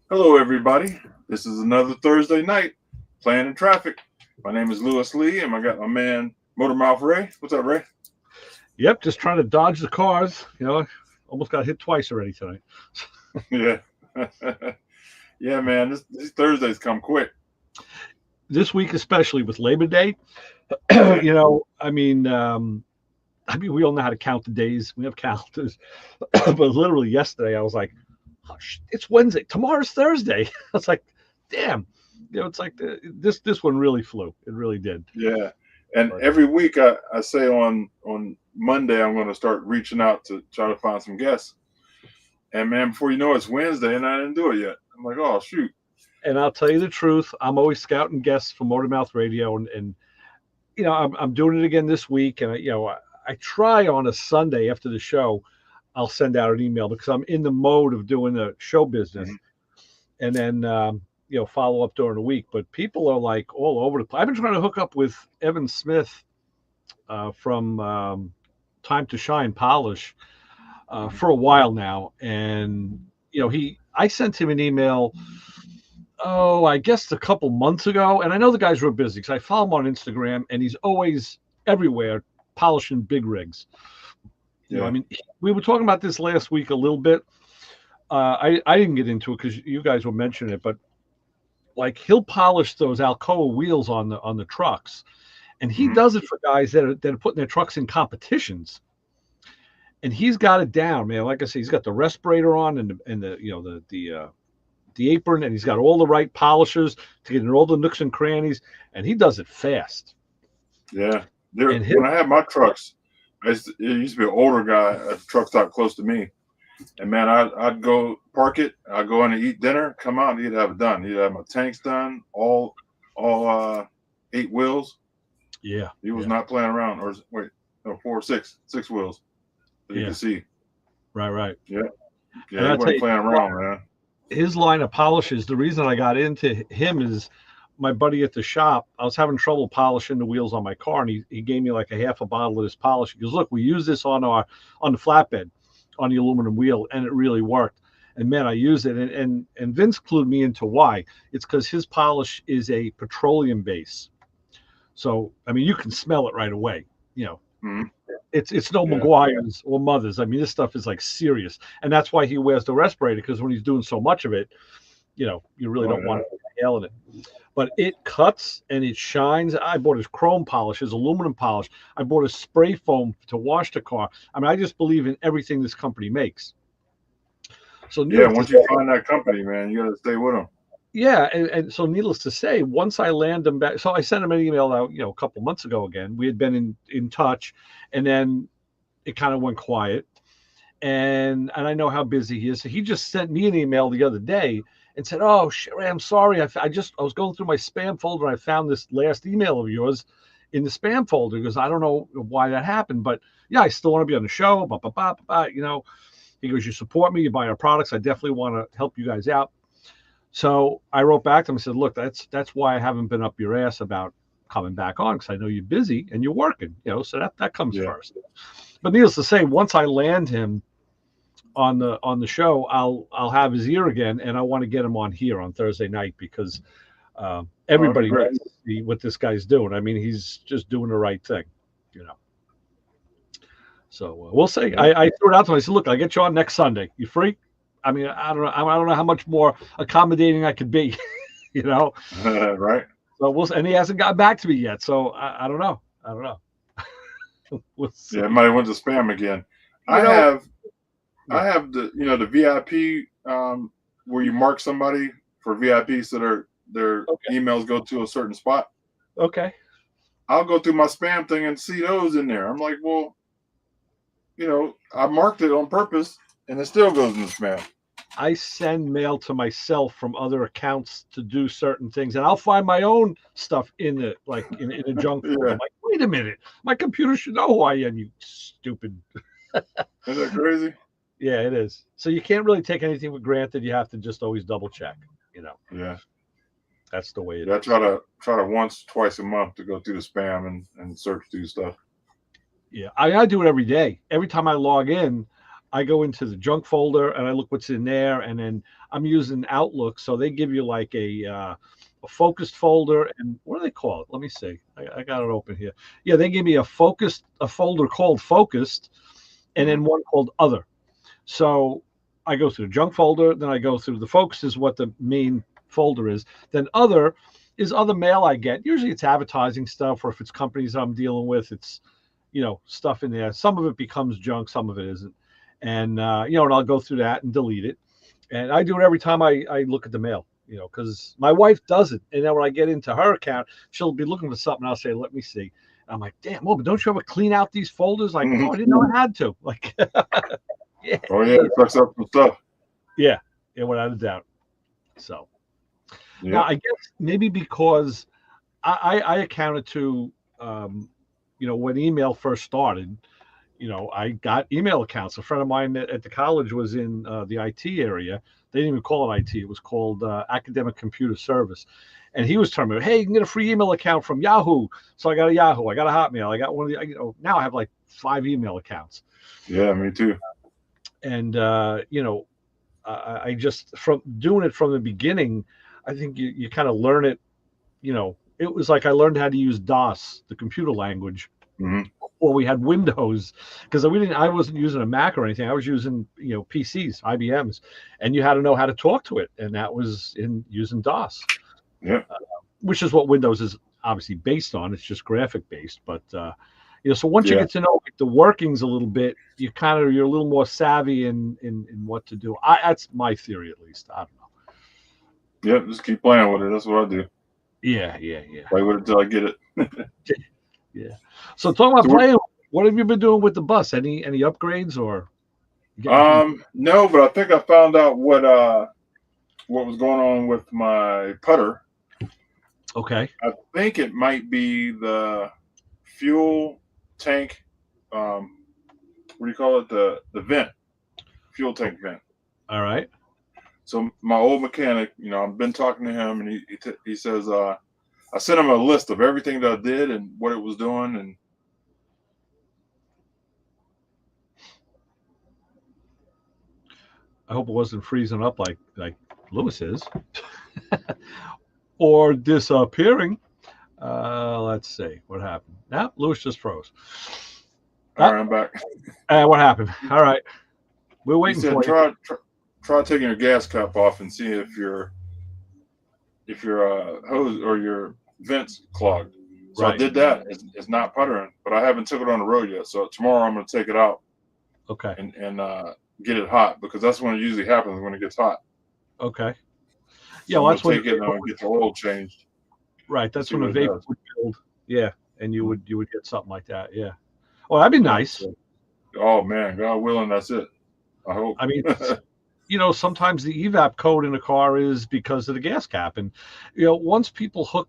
Hello, everybody. This is another Thursday night playing in traffic. My name is Lewis Lee, and I got my man Motor Mouth Ray. What's up, Ray? Yep, just trying to dodge the cars. Almost got hit twice already tonight. Yeah, yeah, man. These Thursdays come quick. This week, especially with Labor Day, Yeah, we all know how to count the days. We have calendars, but literally yesterday, I was like, oh, "It's Wednesday. Tomorrow's Thursday." I was like, "Damn!" It's like this one really flew. It really did. yeah. And But every week I say on Monday I'm going to start reaching out to try to find some guests. And man, before you know it, it's Wednesday, and I didn't do it yet. I'm like, oh shoot. and I'll tell you the truth, I'm always scouting guests for Motor Mouth Radio, and I'm doing it again this week, and I try on a Sunday after the show, I'll send out an email because I'm in the mode of doing the show business, Mhm. and then follow up during the week. But people are like all over the place. I've been trying to hook up with Evan Smith from Time to Shine Polish for a while now, and I sent him an email. Oh, I guess a couple months ago, and I know the guy's real busy because I follow him on Instagram, and he's always everywhere polishing big rigs. Yeah, We were talking about this last week a little bit. I didn't get into it because you guys were mentioning it, but like he'll polish those Alcoa wheels on the trucks, and he hmm does it for guys that are putting their trucks in competitions, and he's got it down, man. Like I said, he's got the respirator on and the apron, and he's got all the right polishers to get in all the nooks and crannies, and he does it fast. yeah. There, And when he'll I had my trucks, it used to be an older guy at a truck stop close to me. And man, I'd go park it. I'd go in and eat dinner. Come out, and he'd have it done. He'd have my tanks done, all 8 wheels. yeah, He was yeah, not playing around. Or wait, no, six wheels that you yeah, could see. right. Yeah, yeah, And he I tell wasn't you, playing around, man. his line of polishes, the reason I got into him is my buddy at the shop. I was having trouble polishing the wheels on my car, and he gave me like a half a bottle of this polish. He goes, "Look, we use this on the flatbed, on the aluminum wheel, and it really worked." And man, I use it, and Vince clued me into why. It's because his polish is a petroleum base, so I mean you can smell it right away. You know, Hmm. it's no Yeah, McGuire's or Mother's. I mean, this stuff is like serious, and that's why he wears the respirator because when he's doing so much of it, you really oh don't want yeah, to nail it. But it cuts and it shines. I bought his chrome polish, his aluminum polish. I bought his spray foam to wash the car. I mean, I just believe in everything this company makes. So yeah. needless to Once you say, find that company, man, you got to stay with them. yeah, and so needless to say, once I land him back, so I sent him an email out, a couple months ago again. We had been in touch, and then it kind of went quiet. And I know how busy he is. So he just sent me an email the other day and said, "Oh, Sherry, I'm sorry. I was going through my spam folder and I found this last email of yours in the spam folder because I don't know why that happened, but yeah, I still want to be on the show." Blah, blah, blah, blah, blah. He goes, "You support me, you buy our products. I definitely want to help you guys out." So I wrote back to him and said, "Look, that's why I haven't been up your ass about coming back on because I know you're busy and you're working, so that comes Yeah. first." But needless to say, once I land him on the show, I'll have his ear again, and I want to get him on here on Thursday night because Oh, that'd be everybody great. needs to see what this guy's doing. I mean, he's just doing the right thing, you know. So we'll see. Yeah. I threw it out to him. I said, "Look, I get you on next Sunday. You free?" I mean, I don't know. I don't know how much more accommodating I could be, you know. Right. So and he hasn't got back to me yet. So I don't know. I don't know. We'll Yeah, it see. might have went to spam again. You I know. have I Yeah. have the VIP where you mark somebody for VIP so their Okay. emails go to a certain spot. Okay. I'll go through my spam thing and see those in there. I'm like, well, I marked it on purpose and it still goes in the spam. I send mail to myself from other accounts to do certain things, and I'll find my own stuff in the like in a junk folder. Yeah. I'm like, wait a minute, my computer should know who I am. You stupid. Isn't that crazy? Yeah, it is. So you can't really take anything for granted. You have to just always double check. You know, Yeah. that's the way it Yeah, I is. try to once, twice a month to go through the spam and search through stuff. Yeah, I do it every day. Every time I log in, I go into the junk folder and I look what's in there, and then I'm using Outlook, so they give you like a focused folder, and what do they call it? Let me see. I got it open here. Yeah, they give me a folder called focused, and then one called other. So I go through the junk folder, then I go through the focus is what the main folder is. Then other is other mail I get. Usually it's advertising stuff, or if it's companies I'm dealing with, it's stuff in there. Some of it becomes junk, some of it isn't. And and I'll go through that and delete it. And I do it every time I look at the mail, because my wife does it. And then when I get into her account, she'll be looking for something. I'll say, let me see. And I'm like, damn, well, but don't you ever clean out these folders? Like, oh, I didn't know I had to. Like, yeah. Oh, yeah, it fucks up some stuff. Yeah, without a doubt. So now I guess maybe because I accounted to, when email first started, I got email accounts. A friend of mine at the college was in the IT area. They didn't even call it IT. It was called Academic Computer Service. And he was telling me, hey, you can get a free email account from Yahoo. So I got a Yahoo. I got a Hotmail. I got one of the, now I have like 5 email accounts. Yeah, me too. And, I just, from doing it from the beginning, I think you kind of learn it, it was like I learned how to use DOS, the computer language. Or we had Windows, because I wasn't using a Mac or anything. I was using, PCs, IBMs, and you had to know how to talk to it. And that was in using DOS. Yeah. Which is what Windows is obviously based on. It's just graphic based. But, so once you get to know the workings a little bit, you're a little more savvy in what to do. That's my theory, at least. I don't know. Yeah, just keep playing with it. That's what I do. Yeah. Play with it until I get it. Yeah. So talking about playing, what have you been doing with the bus? Any upgrades or? No, but I think I found out what was going on with my putter. Okay. I think it might be the fuel tank. What do you call it? The vent, fuel tank vent. All right. So my old mechanic, I've been talking to him, and he says I sent him a list of everything that I did and what it was doing, and I hope it wasn't freezing up like Lewis is, or disappearing. Let's see what happened. Now Lewis just froze. All right, I'm back. What happened? All right, we're waiting for you. Try taking your gas cap off and see if your hose or your vents clogged. So right. I did that. It's not puttering, but I haven't took it on the road yet. So tomorrow I'm going to take it out. Okay. And get it hot, because that's when it usually happens, when it gets hot. Okay. Yeah, so well, that's when take it and get the oil changed. Right. That's when the vapor would build. Yeah, and you would get something like that. Yeah. Oh, that'd be nice. Oh man, God willing, that's it. I hope. I mean, sometimes the evap code in a car is because of the gas cap, and once people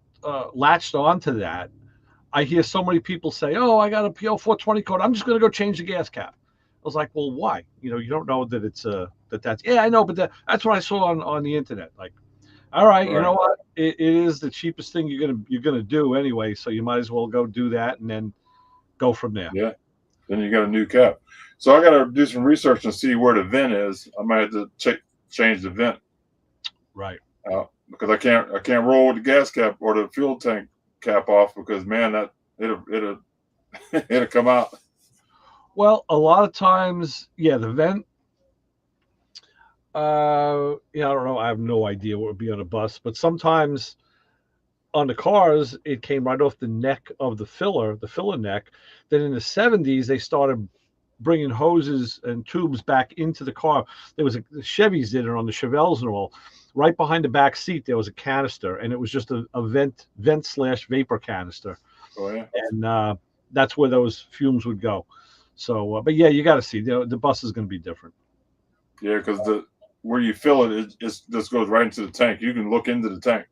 latched onto that, I hear so many people say, "Oh, I got a PO 420 code. I'm just going to go change the gas cap." I was like, "Well, why? You don't know that it's that's yeah, I know, but that's what I saw on the internet." Like, all right, you know what? It is the cheapest thing you're gonna do anyway, so you might as well go do that and then go from there. Yeah. Then you got a new cap. So I got to do some research and see where the vent is. I might have to change the vent. Right. Because I can't roll the gas cap or the fuel tank cap off, because man, that it'll come out. Well, a lot of times, the vent. I don't know. I have no idea what would be on a bus, but sometimes on the cars, it came right off the neck of the filler neck. Then in the 70s, they started bringing hoses and tubes back into the car. There was the Chevys did it on the Chevelles and all. Right behind the back seat, there was a canister, and it was just a vent/vapor canister. Oh yeah. And that's where those fumes would go. So, but yeah, you got to see the bus is going to be different. Yeah, because where you fill it just goes right into the tank. You can look into the tank.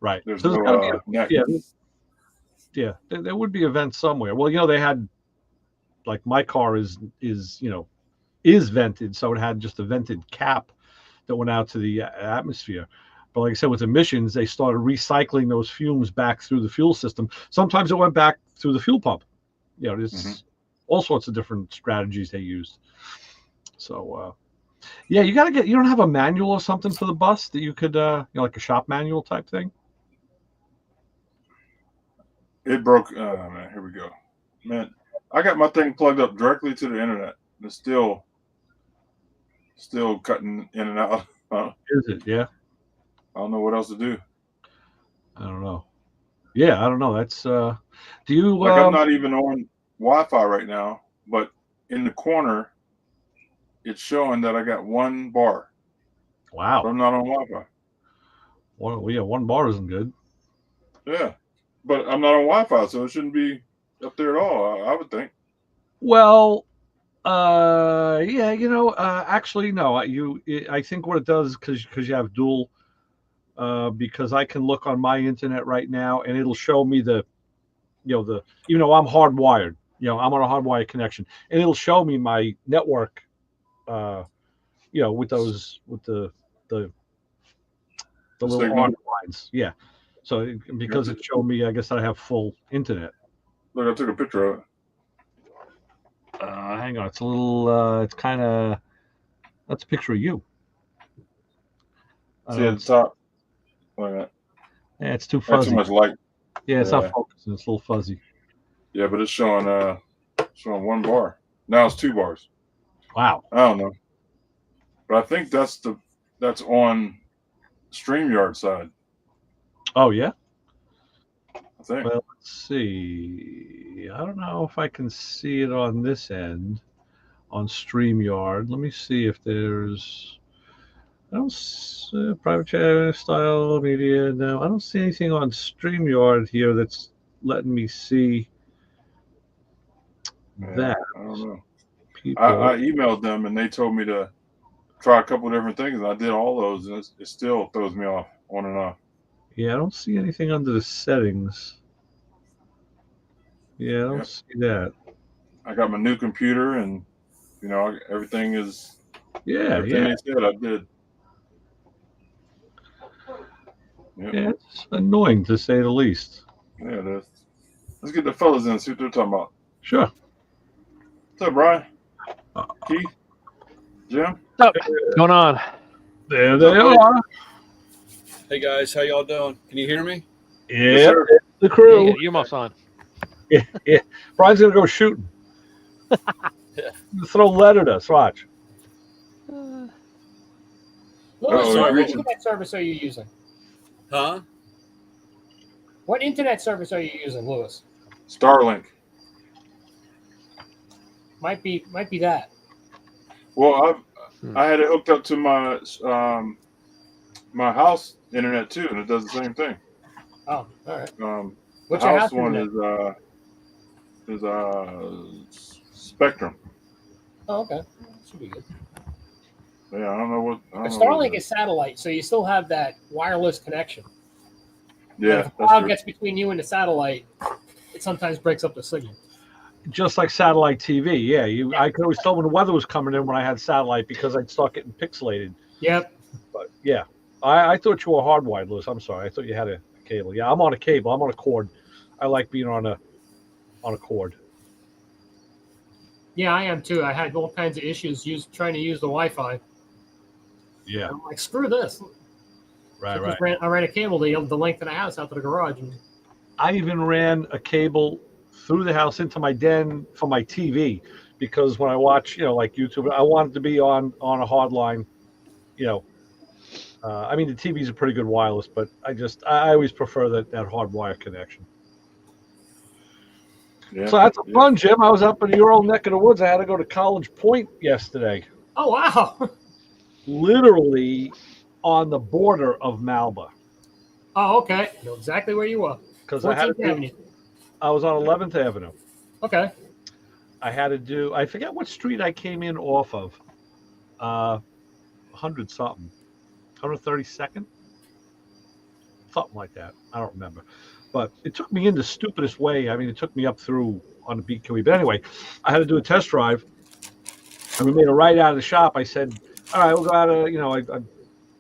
Right. There's no neck. Yeah. There would be a vent somewhere. Well, they had, like, my car is vented, so it had just a vented cap that went out to the atmosphere. But like I said, with emissions, they started recycling those fumes back through the fuel system. Sometimes it went back through the fuel pump. There's all sorts of different strategies they used. So yeah, you got to get. You don't have a manual or something for the bus that you could, like a shop manual type thing. It broke. Oh man, here we go. Man, I got my thing plugged up directly to the internet. It's still cutting in and out. Is it? Yeah. I don't know what else to do. I don't know. Yeah, I don't know. That's. Do you? Like I'm not even on Wi-Fi right now, but in the corner, it's showing that I got one bar, but Wow. I'm not on Wi-Fi. One bar isn't good. Yeah, but I'm not on Wi-Fi, so it shouldn't be up there at all. I would think. Well, yeah, actually, no. I think what it does because you have dual. Because I can look on my internet right now and it'll show me even though I'm hardwired, I'm on a hardwired connection, and it'll show me my network, with the The little signal. arc lines. Yeah. So because it showed me, I guess I have full internet. Look, I took a picture of it. Hang on, it's a little. It's kind of. That's a picture of you. See at the top. Like that. Yeah, it's too Not fuzzy. too much light. Yeah, it's not focusing. It's a little fuzzy. Yeah, but it's showing one bar. Now it's 2 bars. Wow. I don't know, but I think that's on StreamYard side. Oh yeah. I think. Well, let's see. I don't know if I can see it on this end on StreamYard. Let me see if there's. I don't private chat style media. No, I don't see anything on StreamYard here that's letting me see that. I don't know. People. I emailed them and they told me to try a couple different things, and I did all those, and it still throws me off on and off. Yeah, I don't see anything under the settings. Yeah, I don't see that. I got my new computer, and everything is. Yeah, everything they said I did. Yep. Yeah, it's annoying to say the least. Yeah, it is. Let's get the fellas in and see what they're talking about. Sure. What's up, Brian? Keith? Jim? What's going on? There they are. Hey guys, how y'all doing? Can you hear me? Yeah, the crew. Yeah, you're almost on. Yeah. Brian's gonna go shooting. Throw lead at us. Watch. Louis, Uh-oh, what reaching. internet service are you using? Huh? What internet service are you using, Louis? Starlink. Might be that. Well, I had it hooked up to my my house internet too, and it does the same thing. Oh, all right. The What's your house house one internet? is Spectrum. Oh, okay. Should be good. Yeah, I don't know what. But Starlink is satellite, so you still have that wireless connection. Yeah, If a that's cloud true. gets between you and the satellite, it sometimes breaks up the signal. Just like satellite TV. Yeah, I could always tell when the weather was coming in when I had satellite because I'd start getting pixelated. Yep. But yeah, I thought you were hardwired, Lewis. I'm sorry. I thought you had a cable. Yeah, I'm on a cable. I'm on a cord. I like being on a cord. Yeah, I am too. I had all kinds of issues trying to use the Wi-Fi. Yeah. I'm like, screw this. Right. I ran a cable the length of the house out to the garage. And I even ran a cable through the house into my den for my TV because when I watch, like YouTube, I want it to be on a hard line. I mean, the TV is a pretty good wireless, but I always prefer that hardwire connection. Yeah. So that's fun, Jim. I was up in your old neck of the woods. I had to go to College Point yesterday. oh wow. Literally on the border of Malba. Oh, okay. I know exactly where you were. Because 14th Avenue. I was on 11th Avenue. Okay. I had to do, I forget what street I came in off of. 100 something. 132nd? Something like that. I don't remember. But it took me in the stupidest way. I mean, it took me up through on the BQE. But anyway, I had to do a test drive. And we made a right out of the shop. I said, all right, we'll go out of, I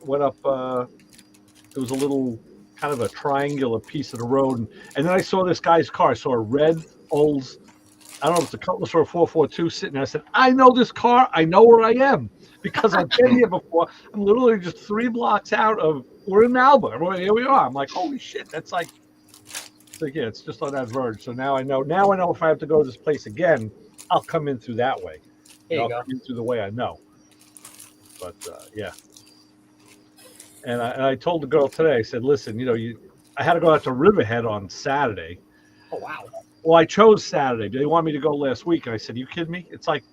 went up, there was a little kind of a triangular piece of the road. And then I saw this guy's car. I saw a red Olds I don't know if it's a Cutlass or a 442 sitting there. I said, I know this car. I know where I am because I've been here before. I'm literally just 3 blocks out of, we're in Malba. Here we are. I'm like, holy shit. That's like, it's like, yeah, it's just on that verge. So now I know if I have to go to this place again, I'll come in through that way. There you I'll go. come in through the way I know. But yeah. And I told the girl today, I said, listen, I had to go out to Riverhead on Saturday. Oh wow. Well, I chose Saturday. They want me to go last week. And I said, you kidding me? It's like,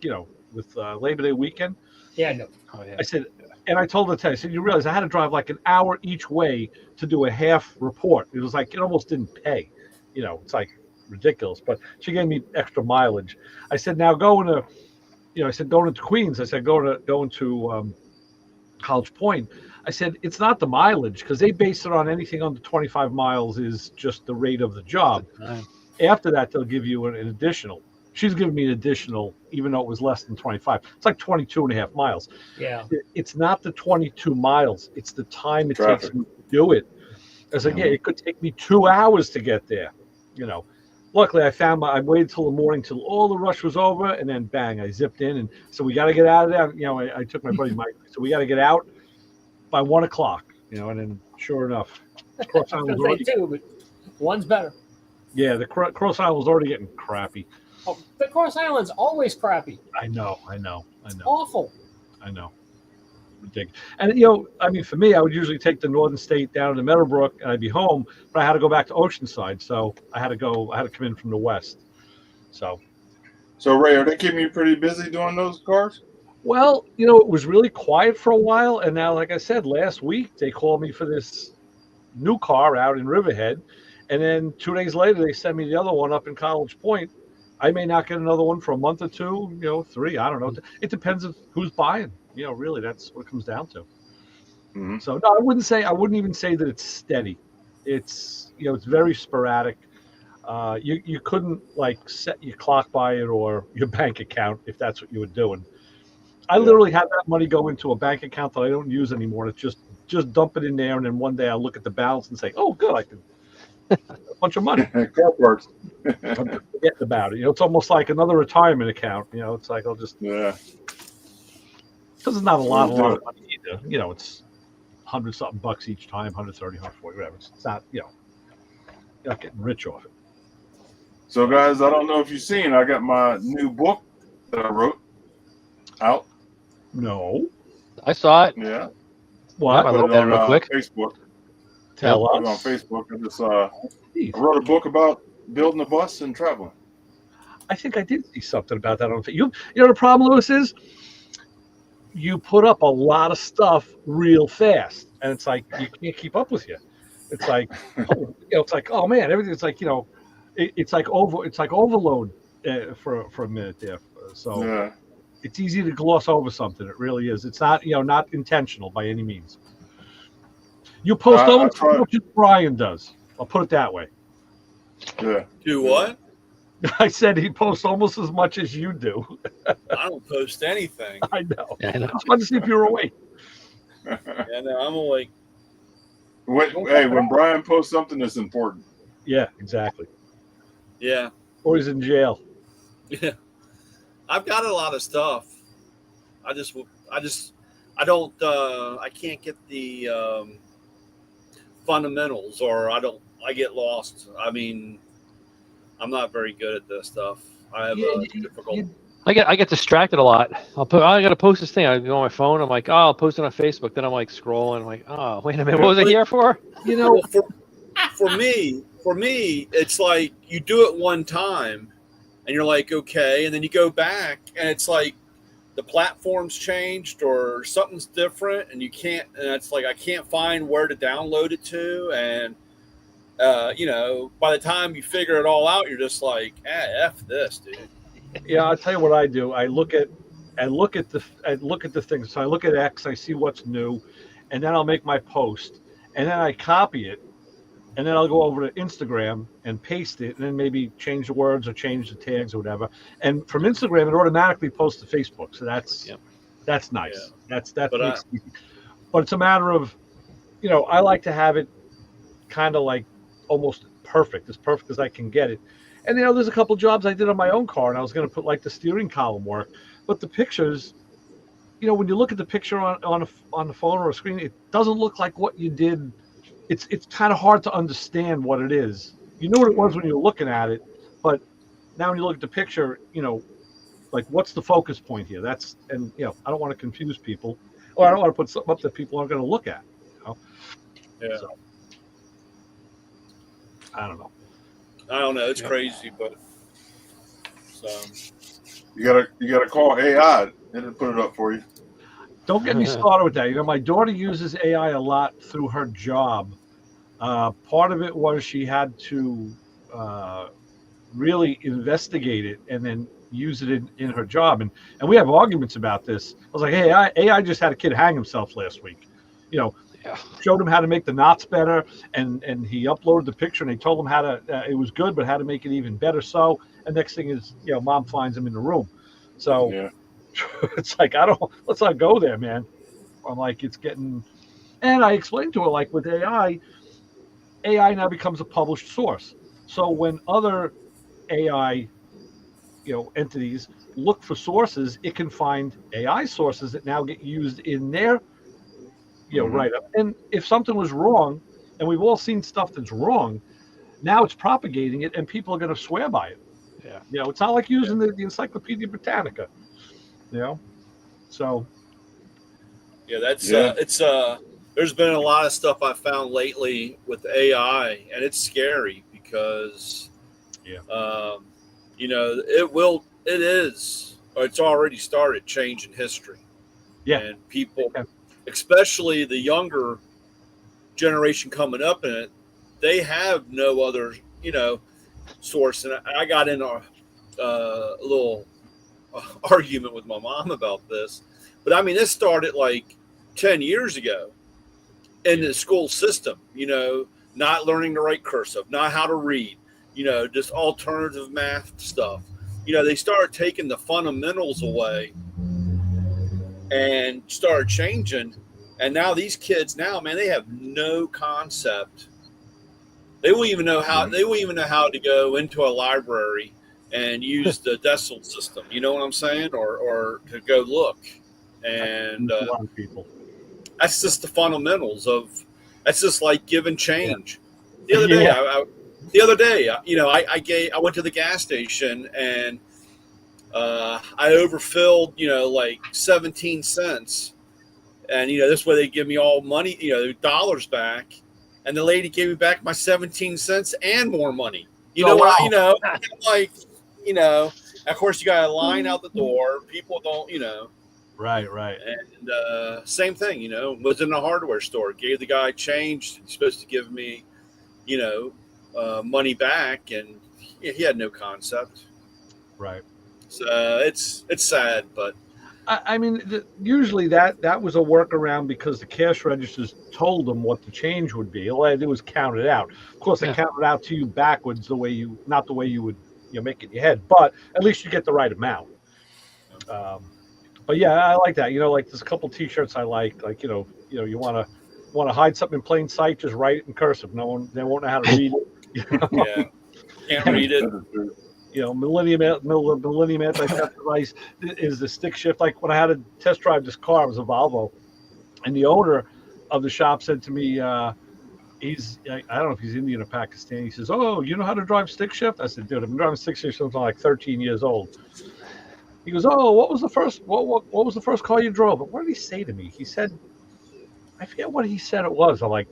with Labor Day weekend. Yeah, no. Oh, yeah. I said, and I told her today, I said, you realize I had to drive like an hour each way to do a half report. It was like, it almost didn't pay. It's like ridiculous. But she gave me extra mileage. I said, now going into Queens. I said, going to College Point. I said, it's not the mileage because they base it on anything under 25 miles is just the rate of the job. After that, they'll give you an additional. She's giving me an additional, even though it was less than 25. It's like 22 and a half miles. Yeah. It's not the 22 miles. It's the time it Traffic. takes me to do it. I was like, yeah, it could take me 2 hours to get there. Luckily, I waited till the morning till all the rush was over, and then bang, I zipped in. And so we got to get out of there. I took my buddy Mike. So we got to get out by 1 o'clock, and then sure enough, Cross Island was already, too, but one's better. yeah, the Cross Island was already getting crappy. Oh, the Cross Island's always crappy. I know. Awful. I know. Ridiculous. And for me, I would usually take the Northern State down to Meadowbrook and I'd be home, but I had to go back to Oceanside, so I had to come in from the west. So Ray, are they keeping you pretty busy doing those cars? well, it was really quiet for a while, and now, like I said, last week they called me for this new car out in Riverhead, and then 2 days later they sent me the other one up in College Point. I may not get another one for a month or two, 3. I don't know. It depends on who's buying. Really, that's what it comes down to. Mm-hmm. So no, I wouldn't even say that it's steady. It's it's very sporadic. You couldn't like set your clock by it or your bank account if that's what you were doing. I literally have that money go into a bank account that I don't use anymore. It's just dump it in there, and then one day I'll look at the balance and say, "Oh, good, I can a bunch of money." Car parts. I'm just forgetting about it. It's almost like another retirement account. It's like I'll just Yeah. because it's not a lot do of it. money either. It's $100-something bucks each time, 130, 140, whatever. It's not you're not getting rich off it. So, guys, I don't know if you've seen, I got my new book that I wrote out. No. I saw it. Yeah. What? I looked at it real quick. Facebook. Tell Put it on us. Facebook. I wrote a book about building a bus and traveling. I think I did see something about that on Facebook. The problem, Lewis, is you put up a lot of stuff real fast, and it's like you can't keep up with you. It's like, it's like, oh man, everything's like, it's like overload for a minute there. So Yeah. it's easy to gloss over something. It really is. It's not, not intentional by any means. You post almost as much as Brian does. I'll put it that way. Yeah. Do what? I said he posts almost as much as you do. I don't post anything. I know. Yeah, I know. I just wanted to see if you were awake. Yeah, no, I'm awake. When Brian posts something that's important. Yeah, exactly. Yeah. Or he's in jail. Yeah. I've got a lot of stuff. I can't get the fundamentals, or I get lost. I mean, I'm not very good at this stuff. I have a difficult. I get distracted a lot. I gotta post this thing. I go on my phone. I'm like, oh, I'll post it on Facebook. Then I'm like scrolling. I'm like, oh, wait a minute, what was I here for? Well, for me, it's like you do it one time, and you're like, okay, and then you go back, and it's like the platform's changed or something's different, and you can't. And it's like I can't find where to download it to, and by the time you figure it all out, you're just like, f this, dude. Yeah, I'll tell you what I do. I look at the things. So I look at X, I see what's new, and then I'll make my post, and then I copy it, and then I'll go over to Instagram and paste it, and then maybe change the words or change the tags or whatever. And from Instagram, it automatically posts to Facebook. So that's nice. Yeah. That makes it easy. But it's a matter of, I like to have it kind of like almost perfect, as perfect as I can get it. And there's a couple jobs I did on my own car, and I was going to put like the steering column work, but the pictures, when you look at the picture on the phone or a screen, it doesn't look like what you did. It's kind of hard to understand what it is. You knew what it was when you were looking at it, but now when you look at the picture, like what's the focus point here? I don't want to confuse people, or I don't want to put something up that people aren't going to look at. Yeah. So, I don't know. It's crazy, but You gotta call AI and then put it up for you. Don't get me started with that. My daughter uses AI a lot through her job. Part of it was she had to really investigate it and then use it in her job. And we have arguments about this. I was like, hey, AI just had a kid hang himself last week. Showed him how to make the knots better, and he uploaded the picture, and they told him how to. It was good, but how to make it even better. So, and next thing is, mom finds him in the room. So Yeah. it's like let's not go there, man. I'm like, it's getting, and I explained to her, like with AI now becomes a published source. So when other AI, entities look for sources, it can find AI sources that now get used in their write up. And if something was wrong, and we've all seen stuff that's wrong, now it's propagating it, and people are going to swear by it. Yeah. It's not like using the Encyclopedia Britannica. So. Yeah, it's there's been a lot of stuff I found lately with AI, and it's scary because it's already started changing history. Yeah. And people, especially the younger generation coming up in it, they have no other source. And I got in a little argument with my mom about this, but I mean, this started like 10 years ago in the school system, not learning to write cursive, not how to read, just alternative math stuff. They started taking the fundamentals away and started changing. And now these kids man, they have no concept. They won't even know how to go into a library and use the decimal system. You know what I'm saying? Or to go look. And a lot of people. That's just the fundamentals that's just like giving change. Yeah. The other day, I went to the gas station and I overfilled, like 17 cents. And, this way they give me all money, dollars back. And the lady gave me back my 17 cents and more money. Like, of course you got to line out the door. People don't, Right. And same thing, was in a hardware store, gave the guy change. He's supposed to give me, money back, and he had no concept. Right. So it's sad, but I mean, usually that was a workaround because the cash registers told them what the change would be. All I had to do was count it out. Of course, they count it out to you backwards, not the way you would make it in your head, but at least you get the right amount. But yeah, I like that. Like there's a couple T-shirts I like you want to hide something in plain sight, just write it in cursive. They won't know how to read it. Can't read it. Millennium anti-theft device is the stick shift. Like when I had to test drive this car, it was a Volvo, and the owner of the shop said to me, I don't know if he's Indian or Pakistani. He says, "Oh, you know how to drive stick shift?" I said, "Dude, I've been driving stick shift since I'm like 13 years old." He goes, "Oh, what was the first car you drove?" But what did he say to me? He said, I forget what he said it was. I'm like,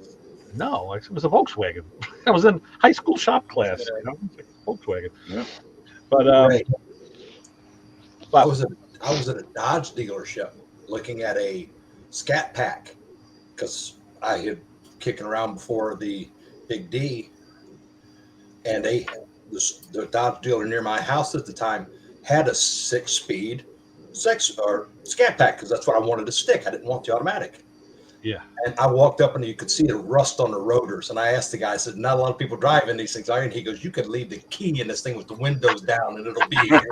no, it was a Volkswagen. I was in high school shop class, Volkswagen. Yeah. But right. I was at a Dodge dealership looking at a Scat Pack because I had kicking around before the Big D, and the Dodge dealer near my house at the time had a 6-speed Scat Pack because that's what I wanted to stick. I didn't want the automatic. Yeah. And I walked up and you could see the rust on the rotors. And I asked the guy, I said, not a lot of people driving these things, are you? And he goes, you could leave the key in this thing with the windows down and it'll be here.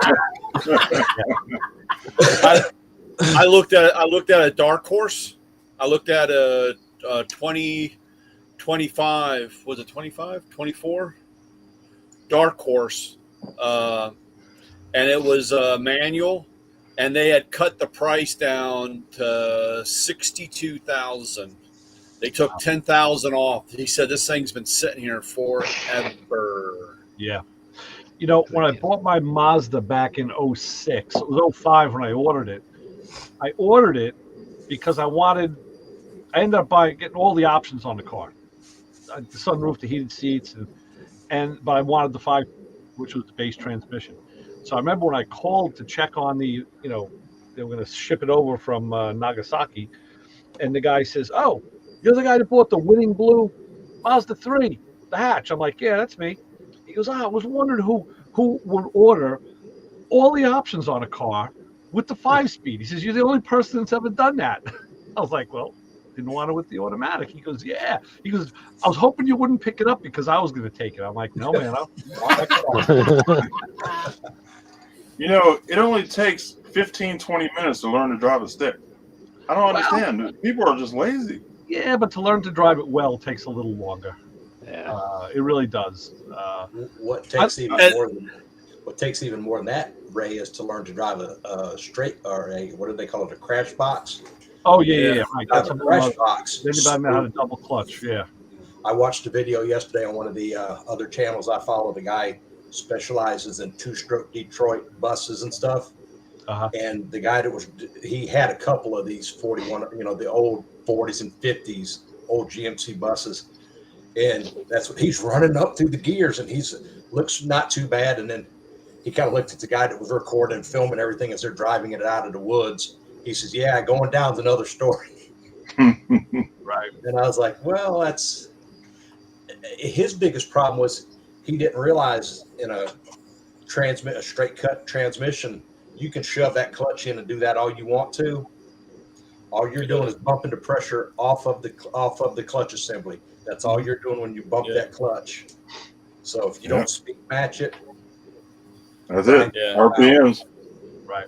I looked at a dark horse. I looked at a 2025, was it 25, 24? Dark horse and it was manual, and they had cut the price down to 62,000. They took 10,000 off. He said this thing's been sitting here forever. Yeah. You know, when I bought my Mazda back in 06, it was 05 when I ordered it. I ordered it because I ended up getting all the options on the car. The sunroof, the heated seats, but I wanted the 5, which was the base transmission. So I remember when I called to check on they were going to ship it over from Nagasaki, and the guy says, "Oh, you're the guy that bought the winning blue Mazda 3, the hatch." I'm like, "Yeah, that's me." He goes, "I was wondering who would order all the options on a car with the 5-speed." He says, "You're the only person that's ever done that." I was like, "Well, didn't want it with the automatic." He goes, "Yeah." He goes, "I was hoping you wouldn't pick it up because I was going to take it." I'm like, "No, man, I want my car." You know, it only takes 15, 20 minutes to learn to drive a stick. I don't understand. People are just lazy. Yeah, but to learn to drive it well takes a little longer. Yeah. It really does. What takes even more than that, Ray, is to learn to drive a straight or what do they call it, a crash box? Oh yeah. Right. That's a crash box. Anybody know how to double clutch? Yeah. I watched a video yesterday on one of the other channels I follow. The guy specializes in 2-stroke Detroit buses and stuff. Uh-huh. And the guy he had a couple of these 41, the old 40s and 50s, old GMC buses. And that's what he's running up through the gears, and looks not too bad. And then he kind of looked at the guy that was recording and filming everything as they're driving it out of the woods. He says, "Yeah, going down's another story." Right. And I was like, well, his biggest problem was he didn't realize in a straight cut transmission, you can shove that clutch in and do that all you want to. All you're doing is bumping the pressure off of the clutch assembly. That's all you're doing when you bump that clutch. So if you don't speed match it, that's it. Yeah. RPMs. Right.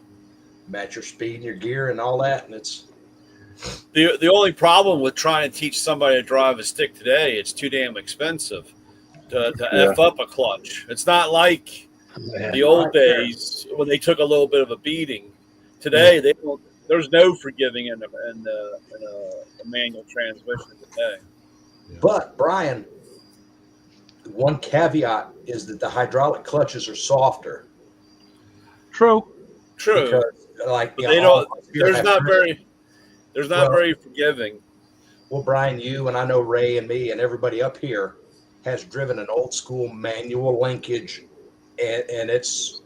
Match your speed and your gear and all that, and it's The only problem with trying to teach somebody to drive a stick today, it's too damn expensive to F up a clutch. It's not like the old days when they took a little bit of a beating. Today, there's no forgiving in a manual transmission today. But Brian, one caveat is that the hydraulic clutches are softer. True. Because, There's not very forgiving. Well, Brian, you and I know Ray and me and everybody up here has driven an old school manual linkage, and that's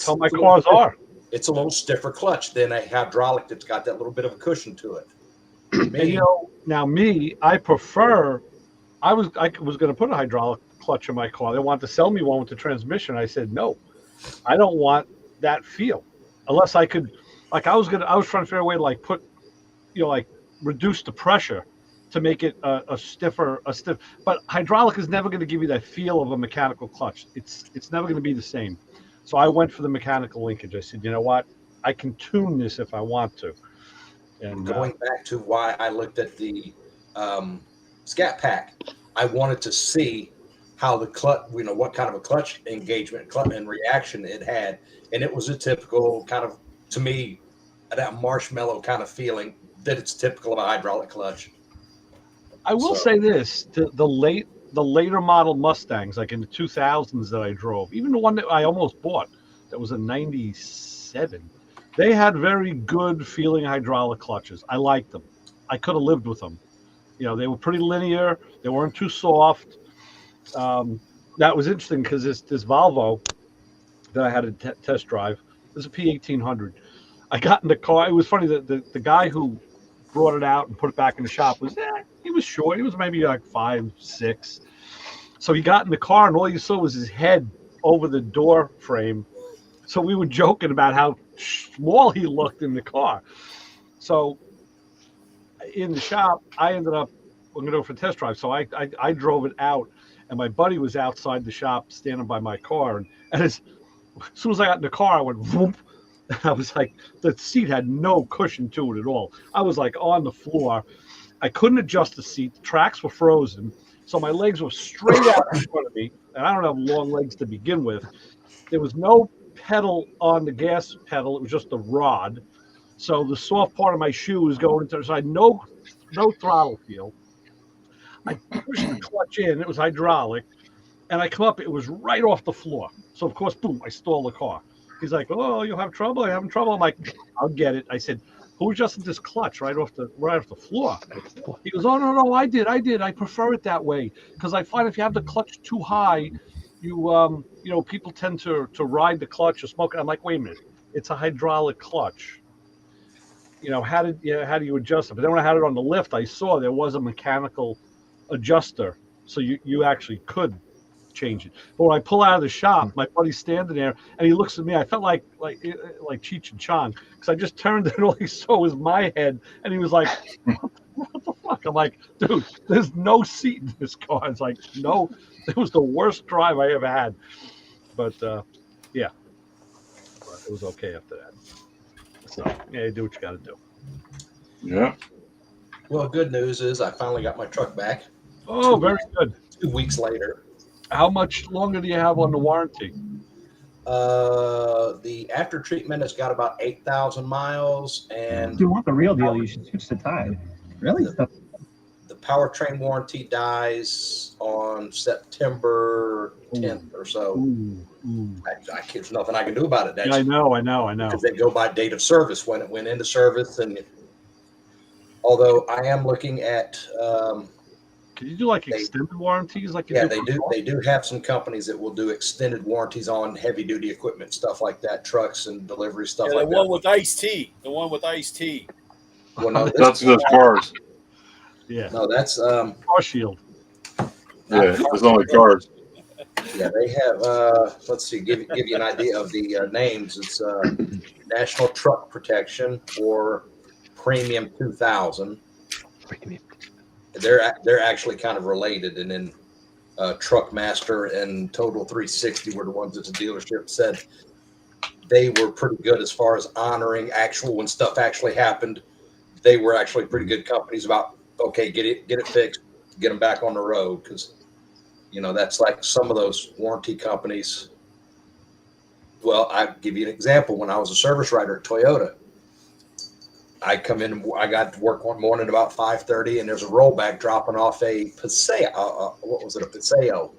how my cars are. It's a little stiffer clutch than a hydraulic that's got that little bit of a cushion to it. I prefer. I was going to put a hydraulic clutch in my car. They wanted to sell me one with the transmission. I said no, I don't want that feel unless I could. I was trying to figure a way to reduce the pressure to make it a stiff. But hydraulic is never going to give you that feel of a mechanical clutch. It's never going to be the same. So I went for the mechanical linkage. I said, you know what? I can tune this if I want to. And going back to why I looked at the Scat Pack, I wanted to see how the clutch, what kind of a clutch engagement, and reaction it had. And it was a typical kind of, to me, that marshmallow kind of feeling that it's typical of a hydraulic clutch. I will say this, the later model Mustangs, like in the 2000s that I drove, even the one that I almost bought, that was a 97, they had very good feeling hydraulic clutches. I liked them. I could have lived with them. They were pretty linear. They weren't too soft. That was interesting because this Volvo that I had a test drive, it was a P1800. I got in the car. It was funny that the guy who brought it out and put it back in the shop he was short. He was maybe like 5'6". So he got in the car and all you saw was his head over the door frame. So we were joking about how small he looked in the car. So in the shop, I ended up going to go for a test drive. So I drove it out, and my buddy was outside the shop standing by my car. And as soon as I got in the car, I went whoop. I was like, the seat had no cushion to it at all. I was like on the floor. I couldn't adjust the seat. The tracks were frozen. So my legs were straight out in front of me. And I don't have long legs to begin with. There was no pedal on the gas pedal. It was just the rod. So the soft part of my shoe was going into, so I had no throttle feel. I pushed the clutch in. It was hydraulic. And I come up, it was right off the floor. So of course, boom, I stole the car. He's like, "Oh, you'll have trouble. I'm having trouble." I'm like, "I'll get it." I said, "Who adjusted this clutch right off the floor?" He goes, "Oh no, I did. I prefer it that way because I find if you have the clutch too high, people tend to ride the clutch or smoke it." I'm like, "Wait a minute, it's a hydraulic clutch. How do you adjust it?" But then when I had it on the lift, I saw there was a mechanical adjuster, so you actually could change it. But when I pull out of the shop, my buddy's standing there and he looks at me. I felt like Cheech and Chong because I just turned and all he saw was my head, and he was like, "What the fuck?" I'm like, "Dude, there's no seat in this car." It's like, no, it was the worst drive I ever had. But yeah, but it was okay after that. So yeah, you do what you got to do. Yeah. Well, good news is I finally got my truck back Oh, very good. 2 weeks later. How much longer do you have on the warranty? The after treatment has got about 8,000 miles, and If you want the real deal, you should switch to Tide. Really? the powertrain warranty dies on September 10th or so. There's nothing I can do about it. Yeah, I know. Because they go by date of service when it went into service. And although I am looking at, can you do like extended warranties? Like yeah, they do. They do have some companies that will do extended warranties on heavy duty equipment, stuff like that, trucks and delivery stuff like that. The one with Ice-T. The one with Ice-T. Well, no, That's those cars. Yeah. No, that's Car Shield. Yeah, it's only cars. Yeah, they have. Let's see. Give you an idea of the names. It's National Truck Protection or Premium 2000. They're actually kind of related, and then Truckmaster and Total 360 were the ones that the dealership said they were pretty good as far as honoring when stuff actually happened. They were actually pretty good companies about, okay, get it fixed, get them back on the road, because that's like some of those warranty companies. Well, I'll give you an example. When I was a service writer at Toyota, I come in, I got to work one morning about 5:30, and there's a rollback dropping off a Paseo. What was it? A Paseo,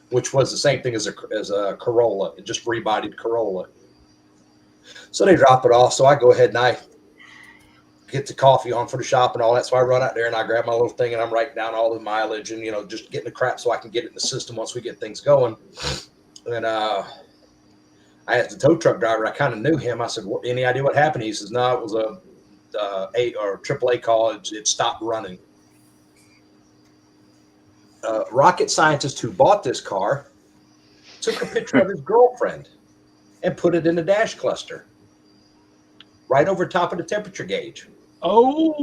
which was the same thing as a Corolla. It just rebodied Corolla. So they drop it off. So I go ahead and I get the coffee on for the shop and all that. So I run out there and I grab my little thing and I'm writing down all the mileage and, just getting the crap so I can get it in the system once we get things going. And I asked the tow truck driver, I kind of knew him. I said, any idea what happened? He says, no, it was a AAA call. It stopped running. Rocket scientist who bought this car took a picture of his girlfriend and put it in the dash cluster right over top of the temperature gauge. Oh,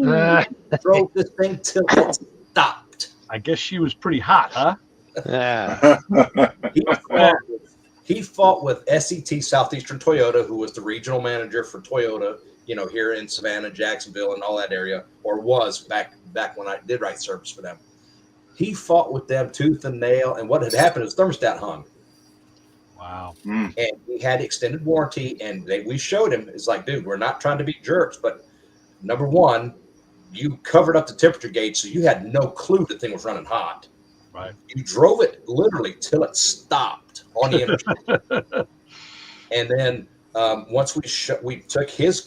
Drove this thing till it stopped. I guess she was pretty hot, huh? Yeah. He fought with SET Southeastern Toyota, who was the regional manager for Toyota, here in Savannah, Jacksonville, and all that area, or was back when I did write service for them. He fought with them tooth and nail, and what had happened is thermostat hung. Wow. And he had extended warranty, and we showed him. It's like, dude, we're not trying to be jerks, but number one, you covered up the temperature gauge, so you had no clue the thing was running hot. Right. You drove it literally till it stopped on the interstate. And then once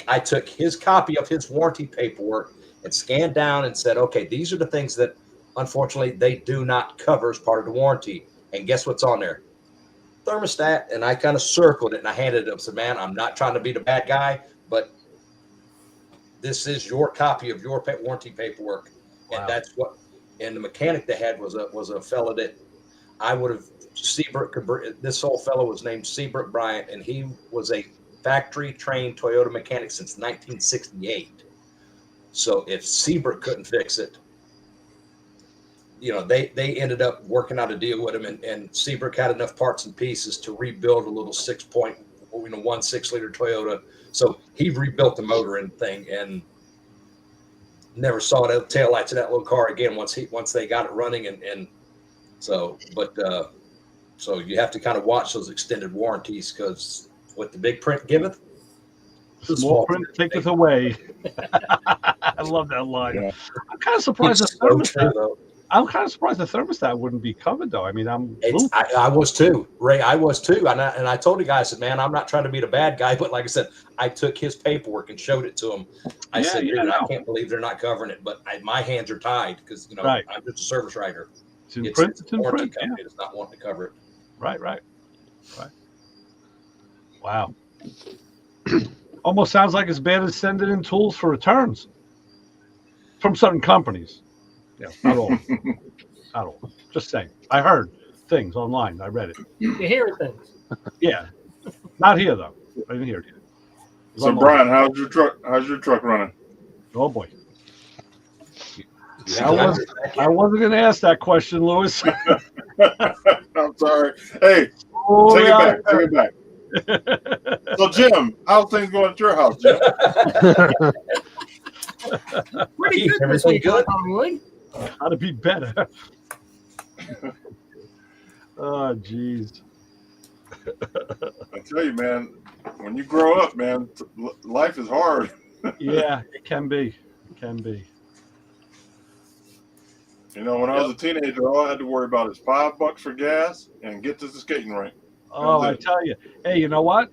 I took his copy of his warranty paperwork and scanned down and said, okay, these are the things that unfortunately they do not cover as part of the warranty. And guess what's on there? Thermostat. And I kind of circled it and I handed it up and said, man, I'm not trying to be the bad guy, but this is your copy of your warranty paperwork. Wow. And that's what, and the mechanic they had was a fella that I would have, this old fellow was named Seabrook Bryant, and he was a factory trained Toyota mechanic since 1968. So if Seabrook couldn't fix it, they ended up working out a deal with him, and Seabrook had enough parts and pieces to rebuild a little 1.6-liter Toyota. So he rebuilt the motor and thing, and never saw the taillights of that little car again once they got it running, and so. But So you have to kind of watch those extended warranties because what the big print giveth, the Small print taketh away. I love that line. Yeah. I'm kind of surprised the It's so true, thermostat. though. I'm kind of surprised the thermostat wouldn't be covered though. I mean, I was too, Ray. I was too, and I told the guy, I said, "Man, I'm not trying to be the bad guy, but like I said, I took his paperwork and showed it to him. I said, dude, I can't believe they're not covering it, but my hands are tied because Right. I'm just a service writer. It's in print. It's a warranty company that's not wanting to cover it. Right. Wow. Almost sounds like as bad as sending in tools for returns from certain companies. Yeah, not all. Not all. Just saying. I heard things online. I read it. You hear things. Yeah. Not here though. I didn't hear it here. So Brian, how's your truck running? Oh boy. I wasn't going to ask that question, Lewis. I'm sorry. Hey, take it back. So, Jim, how's things going at your house, Jim? Pretty good this week, Hollywood. How to be better. Oh, jeez. I tell you, man, when you grow up, man, life is hard. Yeah, it can be. It can be. You know, when I was a teenager, all I had to worry about is $5 for gas and get to the skating rink. Oh, I tell you. Hey, you know what?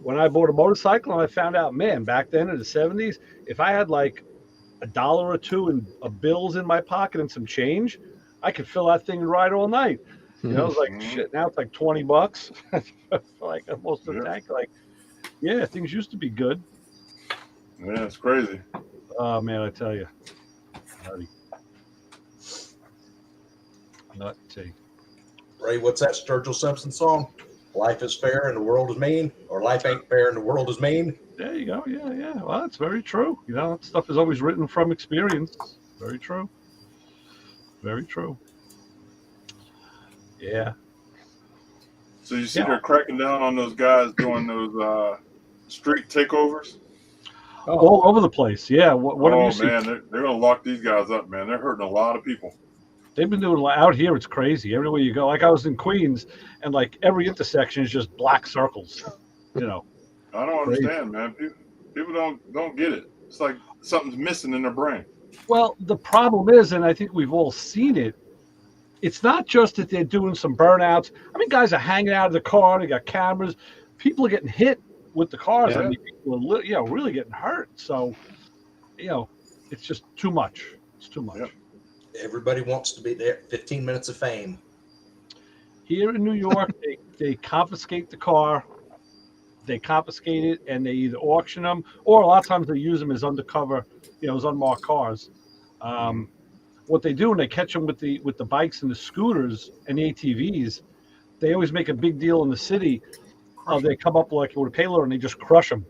When I bought a motorcycle and I found out, man, back then in the 70s, if I had like $1 or $2 in bills in my pocket and some change, I could fill that thing and ride all night. You know, it was like shit. Now it's like $20, like almost a tank. Like, yeah, things used to be good. Yeah, it's crazy. Oh man, I tell you. Nutty. Ray, what's that Sturgill Simpson song? Life is fair and the world is mean, or life ain't fair and the world is mean. There you go. Yeah. Well, that's very true. You know, that stuff is always written from experience. Very true. Very true. Yeah. So you see they're cracking down on those guys doing those street takeovers? All over the place. Yeah. What have you seen? Man, they're going to lock these guys up, man. They're hurting a lot of people. They've been doing out here. It's crazy. Everywhere you go. Like I was in Queens, and like every intersection is just black circles. You know. I don't understand, man. People don't get it. It's like something's missing in their brain. Well, the problem is, and I think we've all seen it. It's not just that they're doing some burnouts. I mean, guys are hanging out of the car. They got cameras. People are getting hit with the cars. Yeah. I mean, people are, really getting hurt. So, it's just too much. It's too much. Yep. Everybody wants to be there. 15 minutes of fame. Here in New York, they confiscate the car. They confiscate it, and they either auction them, or a lot of times they use them as undercover, as unmarked cars. What they do when they catch them with the bikes and the scooters and the ATVs, they always make a big deal in the city. They come up like with a payload and they just crush them.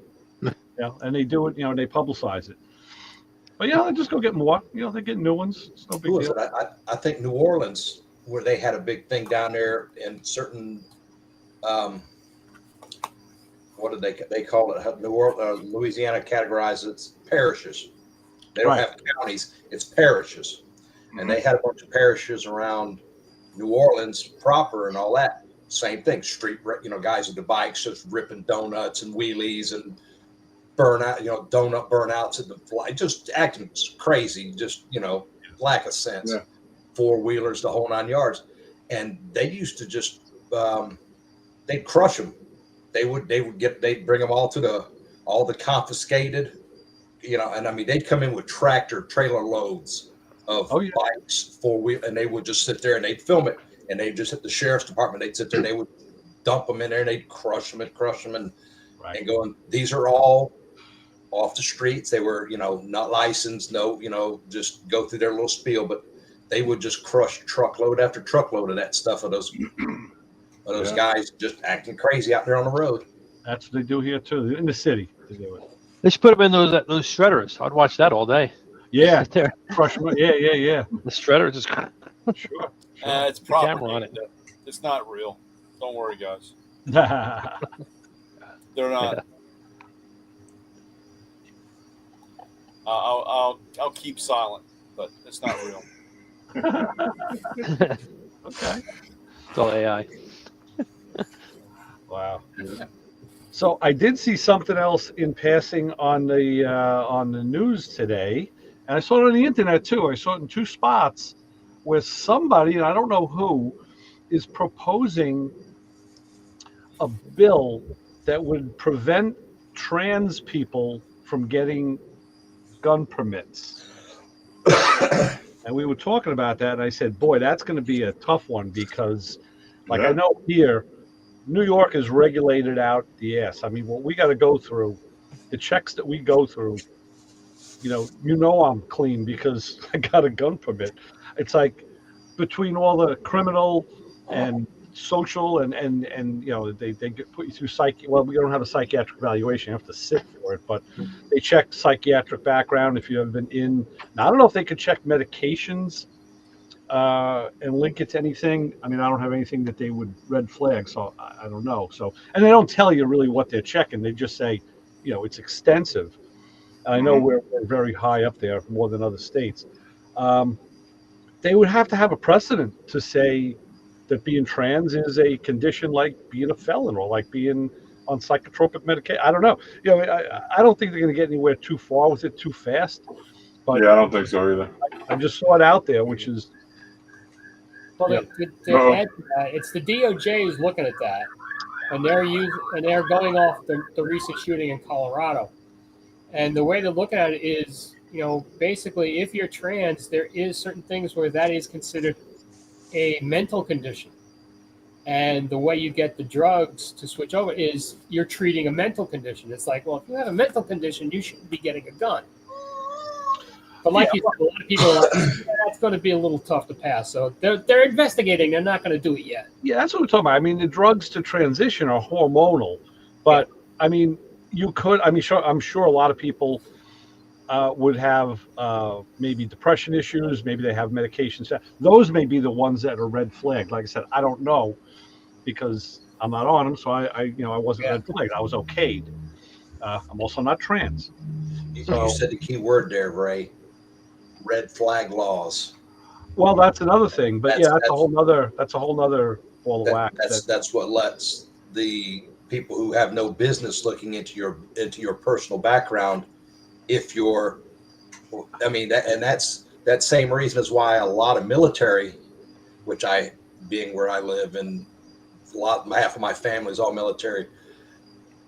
And they do it. They publicize it. But they just go get more. They get new ones. It's no big deal. I think New Orleans, where they had a big thing down there in certain, what did they call it? New Orleans, Louisiana categorizes its parishes. They don't have counties; it's parishes, and they had a bunch of parishes around New Orleans proper and all that. Same thing, street, guys with the bikes just ripping donuts and wheelies and burnout, donut burnouts at the fly, just acting crazy, just lack of sense. Yeah. 4-wheelers, the whole 9 yards, and they used to just they'd crush them. They'd bring them all to all the confiscated, and I mean they'd come in with trailer loads of bikes, 4-wheel, and they would just sit there and they'd film it, and they'd just hit the sheriff's department. They'd sit there and they would dump them in there and they'd crush them and and going, these are all off the streets. They were, not licensed, just go through their little spiel, but they would just crush truckload after truckload of that stuff of those guys just acting crazy out there on the road. That's what they do here too, in the city. They do it. They should put them in those shredders. I'd watch that all day. Yeah, there. Crush them. Yeah. The shredder just. Sure. It's probably camera on it. It's not real. Don't worry, guys. Yeah. They're not. Yeah. I'll keep silent, but it's not real. Okay. It's all AI. Wow. So I did see something else in passing on the news today, and I saw it on the internet too. I saw it in two spots where somebody, and I don't know who, is proposing a bill that would prevent trans people from getting gun permits. And we were talking about that, and I said, boy, that's going to be a tough one because, like, I know here, New York is regulated out the ass. I mean, what we got to go through, the checks that we go through, you know I'm clean because I got a gun permit. It's like between all the criminal and social and they put you through well, we don't have a psychiatric evaluation, you have to sit for it, but they check psychiatric background if you have been in. Now I don't know if they could check medications and link it to anything. I mean, I don't have anything that they would red flag, so I don't know. So, and they don't tell you really what they're checking. They just say, it's extensive. And I know we're very high up there, more than other states. They would have to have a precedent to say that being trans is a condition like being a felon or like being on psychotropic medication. I don't know. I don't think they're going to get anywhere too far with it too fast. But yeah, I don't think so either. I just saw it out there, which is. Well, Yeah. to add to that, it's the DOJ who's looking at that, and they're going off the recent shooting in Colorado, and the way they're looking at it is, basically, if you're trans, there is certain things where that is considered a mental condition, and the way you get the drugs to switch over is you're treating a mental condition. It's like, well, if you have a mental condition, you shouldn't be getting a gun. But like you said, a lot of people are like, that's going to be a little tough to pass. So they're investigating. They're not going to do it yet. Yeah, that's what we're talking about. I mean, the drugs to transition are hormonal, but I mean, you could. I mean, I'm sure a lot of people would have maybe depression issues. Maybe they have medications. Those may be the ones that are red flagged. Like I said, I don't know because I'm not on them, so I wasn't red flagged. I was okayed. I'm also not trans. You said the key word there, Ray. Red flag laws. Well, that's another thing, but that's a whole nother ball of wax. That's what lets the people who have no business looking into your personal background. If you're, I mean, that's that same reason is why a lot of military, which being where I live, and half of my family is all military.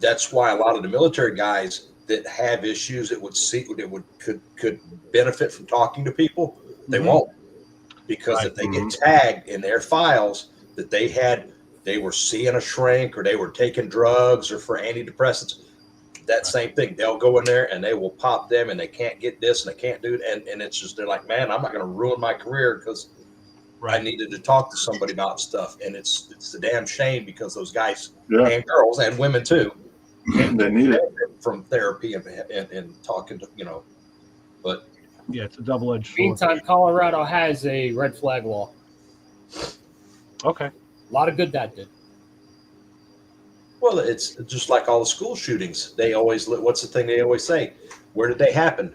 That's why a lot of the military guys that have issues that could benefit from talking to people, they won't, because if they get tagged in their files that they were seeing a shrink or they were taking drugs or for antidepressants, that same thing, they'll go in there and they will pop them and they can't get this and they can't do it, and it's just, they're like, man, I'm not going to ruin my career because I needed to talk to somebody about stuff. And it's a damn shame because those guys and girls and women too, they need it from therapy and talking to, but yeah, it's a double-edged sword. Meantime, Colorado has a red flag law. Okay. A lot of good that did. Well, it's just like all the school shootings. They always, what's the thing they always say? Where did they happen?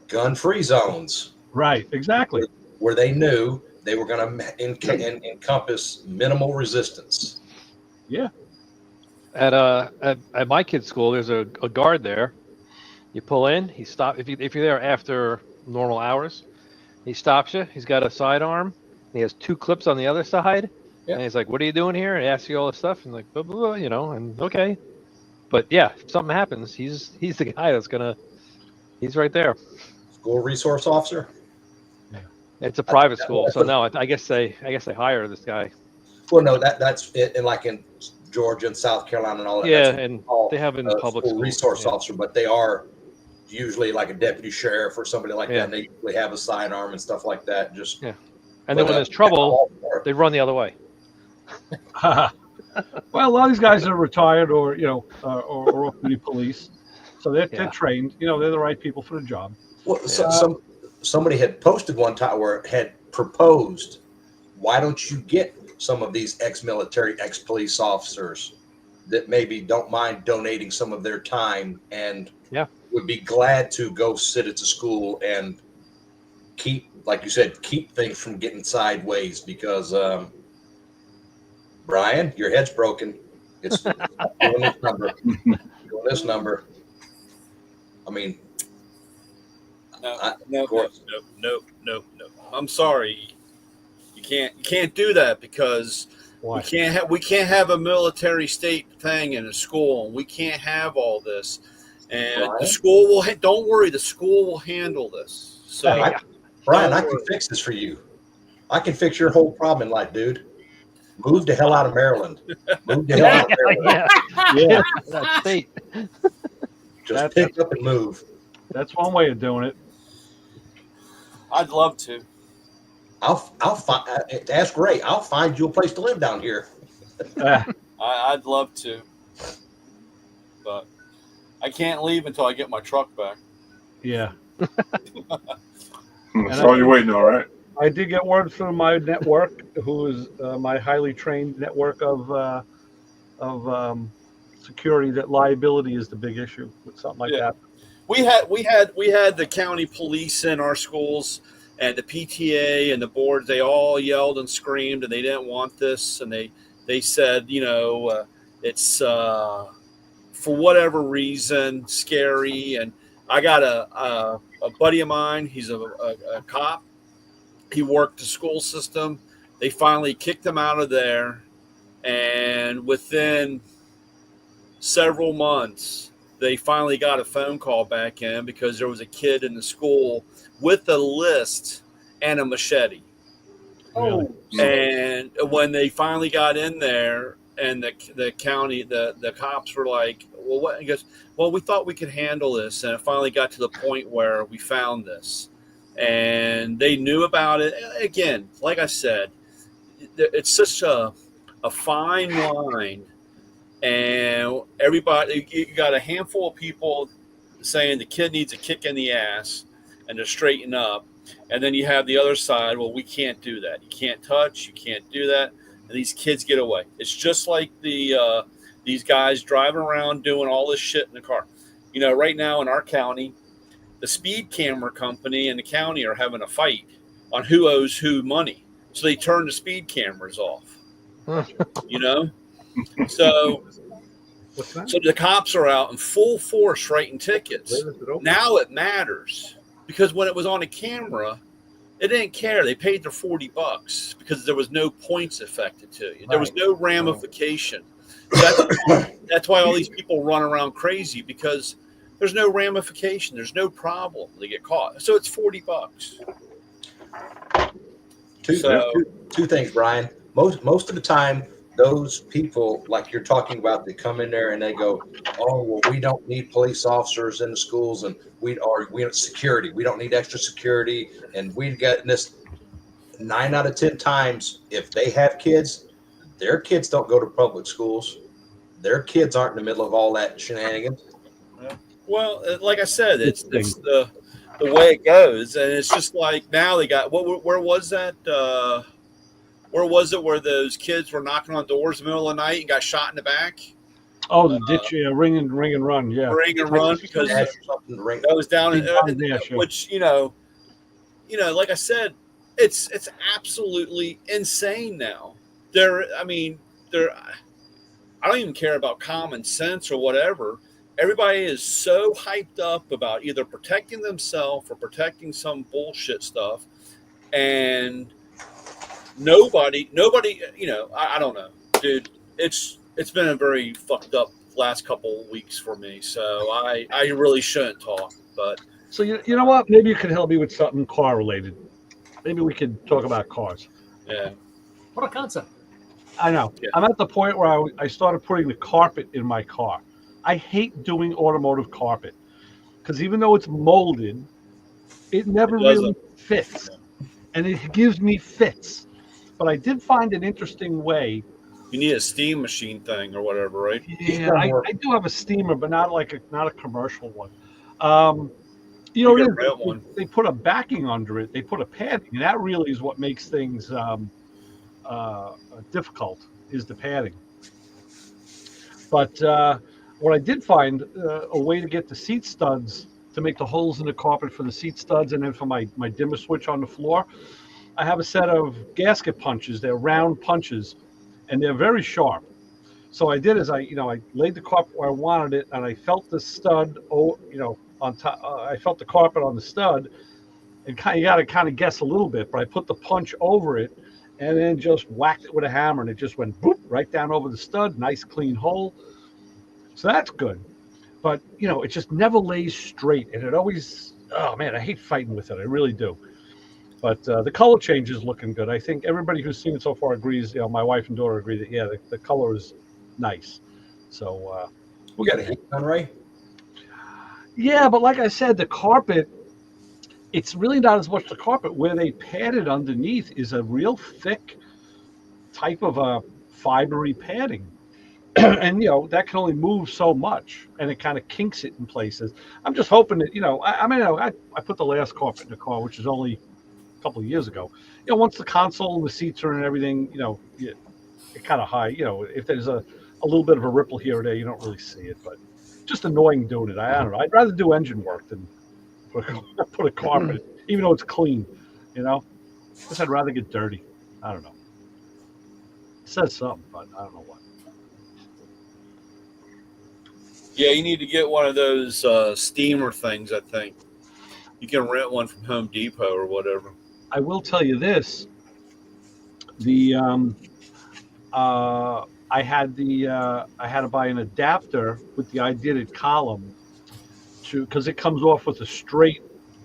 Gun-free zones. Right, exactly. Where they knew they were going to encompass minimal resistance. Yeah. At my kid's school, there's a guard there. You pull in, he stops. If you're there after normal hours, he stops you. He's got a sidearm. He has 2 clips on the other side. Yeah. And he's like, "What are you doing here?" And he asks you all this stuff, and like, blah, blah, blah, and okay. But yeah, if something happens, he's the guy that's gonna. He's right there. School resource officer. Yeah. It's a private school, so no, I guess they hire this guy. Well, no, that's it, and like in Georgia and South Carolina and all that. Yeah, and they have in public school resource officer, but they are usually like a deputy sheriff or somebody like that. And they usually have a sidearm and stuff like that. Just and then when there's trouble, they run the other way. Well, a lot of these guys are retired or or off-duty police, so they're trained. They're the right people for the job. Well, somebody had posted one time where had proposed, why don't you get some of these ex-military, ex-police officers that maybe don't mind donating some of their time and would be glad to go sit at the school and keep, like you said, keep things from getting sideways, because Brian, your head's broken. It's doing this number. Doing this number. I mean, No. of course. No. I'm sorry. You can't do that because Why? we can't have a military state thing in a school. We can't have all this. And the school will don't worry, the school will handle this. So Brian, I can fix this for you. I can fix your whole problem in life, dude. Move the hell out of Maryland. Move the hell out of Maryland. Yeah, That state. Just pick up and move. that's one way of doing it. I'd love to. I'll find. Ask Ray. I'll find you a place to live down here. I'd love to, but I can't leave until I get my truck back. Yeah. That's all you're waiting on, right? I did get word from my network, who is my highly trained network of security, that liability is the big issue with something like that. We had the county police in our schools, and the PTA and the board. They all yelled and screamed, and they didn't want this, and they said, it's for whatever reason scary. And I got a buddy of mine. He's a cop. He worked the school system. They finally kicked him out of there, and within several months, they finally got a phone call back in because there was a kid in the school with a list and a machete. Oh, And when they finally got in there, and the county, the cops were like, well, what? He goes, well, we thought we could handle this. And it finally got to the point where we found this. And they knew about it. Again, like I said, it's such a fine line. And everybody, you got a handful of people saying the kid needs a kick in the ass and to straighten up. And then you have the other side, well, we can't do that. You can't touch, you can't do that. And these kids get away. It's just like these guys driving around doing all this shit in the car. Right now in our county, the speed camera company and the county are having a fight on who owes who money. So they turn the speed cameras off. So the cops are out in full force writing tickets. Now it matters because when it was on a camera, it didn't care. They paid their $40 because there was no points affected to you. There was no ramification. That's why all these people run around crazy, because there's no ramification. There's no problem. They get caught. So it's $40. Two things, Brian. Most of the time, those people, like you're talking about, they come in there and they go, oh, well, we don't need police officers in the schools, and we have security. We don't need extra security. And we get this 9 out of 10 times, if they have kids, their kids don't go to public schools. Their kids aren't in the middle of all that shenanigans. Well, like I said, it's the way it goes. And it's just like now they got, where was that? Where was it where those kids were knocking on doors in the middle of the night and got shot in the back? Oh, the ditch, ring and run, yeah. Ring and run, because that was down in which, like I said, it's absolutely insane now. I don't even care about common sense or whatever. Everybody is so hyped up about either protecting themselves or protecting some bullshit stuff. And nobody, I don't know, dude. It's been a very fucked up last couple of weeks for me. So I really shouldn't talk. But so you know what? Maybe you could help me with something car related. Maybe we could talk about cars. Yeah. What a concept. I know. Yeah. I'm at the point where I started putting the carpet in my car. I hate doing automotive carpet because even though it's molded, it never really fits. Yeah. And it gives me fits. But I did find an interesting way. You need a steam machine thing or whatever, right? Yeah, I do have a steamer, but not a commercial one. They put a backing under it. They put a padding, and that really is what makes things difficult, is the padding. But what I did find, a way to get the seat studs, to make the holes in the carpet for the seat studs, and then for my dimmer switch on the floor, I have a set of gasket punches. They're round punches, and they're very sharp. So I did is I laid the carpet where I wanted it, and I felt the stud, on top. I felt the carpet on the stud, and you got to kind of guess a little bit. But I put the punch over it, and then just whacked it with a hammer, and it just went boop right down over the stud. Nice clean hole. So that's good. But it just never lays straight, and it always. Oh man, I hate fighting with it. I really do. But the color change is looking good. I think everybody who's seen it so far agrees. My wife and daughter agree that the color is nice. So We got a heat gun, Ray. yeah, but like I said, the carpet. It's really not as much the carpet. Where they padded underneath is a real thick type of a fibery padding, and that can only move so much, and it kind of kinks it in places. I'm just hoping that I put the last carpet in the car, which is only couple of years ago. Once the console and the seats are in and everything, it kind of high. If there's a little bit of a ripple here or there, you don't really see it. But just annoying doing it. I don't know. I'd rather do engine work than put a carpet, even though it's clean. Guess I'd rather get dirty. I don't know. It says something, but I don't know what. Yeah, you need to get one of those steamer things. I think you can rent one from Home Depot or whatever. I will tell you this: the I had to buy an adapter with the I Did It column because it comes off with a straight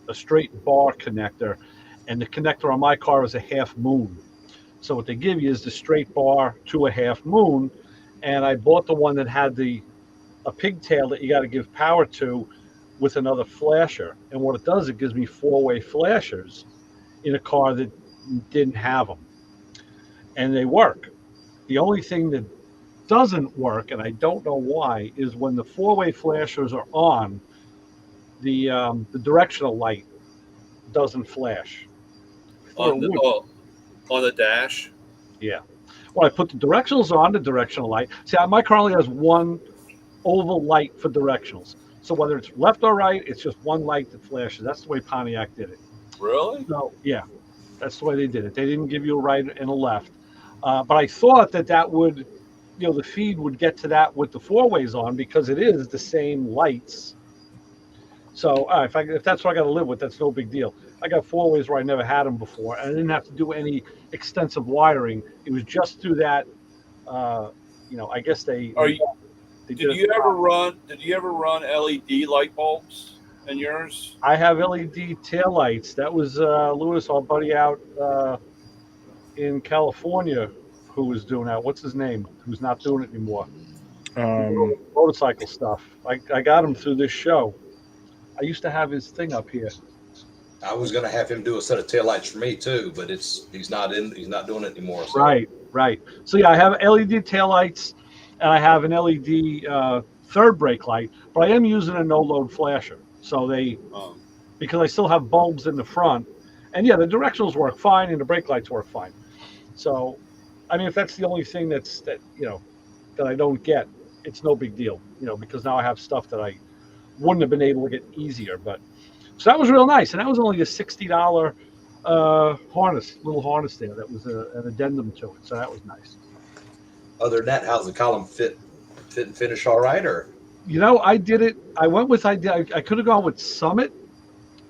bar connector, and the connector on my car is a half moon. So what they give you is the straight bar to a half moon, and I bought the one that had a pigtail that you got to give power to with another flasher. And what it does, it gives me 4-way flashers in a car that didn't have them, and they work. The only thing that doesn't work, and I don't know why, is when the 4-way flashers are on, the directional light doesn't flash. On the dash. Yeah. Well, I put the directionals on the directional light. See, my car only has one oval light for directionals. So whether it's left or right, it's just one light that flashes. That's the way Pontiac did it. Really? So yeah, that's the way they did it. They didn't give you a right and a left. But I thought that would, the feed would get to that with the 4-ways on, because it is the same lights. So if that's what I got to live with, that's no big deal. I got 4-ways where I never had them before, and I didn't have to do any extensive wiring. It was just through that. I guess they. Did you ever run LED light bulbs in yours? I have LED taillights. That was Lewis, our buddy out in California, who was doing that. What's his name? Who's not doing it anymore? Motorcycle stuff. I got him through this show. I used to have his thing up here. I was going to have him do a set of taillights for me too, but he's not doing it anymore. So. Right. So yeah, I have LED taillights, and I have an LED third brake light, but I am using a no-load flasher. So because I still have bulbs in the front, and yeah, the directionals work fine, and the brake lights work fine. So, I mean, if that's the only thing that I don't get, it's no big deal, because now I have stuff that I wouldn't have been able to get easier. But so that was real nice, and that was only a $60 little harness there. That was an addendum to it, so that was nice. Other than that, how's the column fit and finish all right, or? I did it. I could have gone with Summit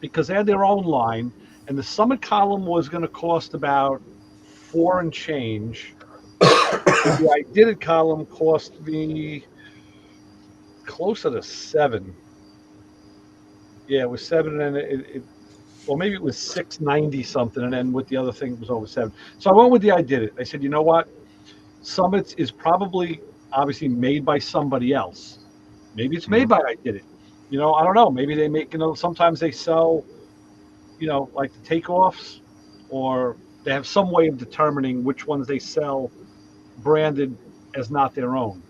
because they had their own line, and the Summit column was going to cost about $4 and change. The I Did It column cost me closer to $7. Yeah, it was $7, and maybe it was $6.90 something, and then with the other thing it was over $7. So I went with the I Did It. I said, you know what? Summit is probably obviously made by somebody else. Maybe it's made by I Did It. I don't know. Maybe they make, sometimes they sell, like the takeoffs, or they have some way of determining which ones they sell branded as not their own.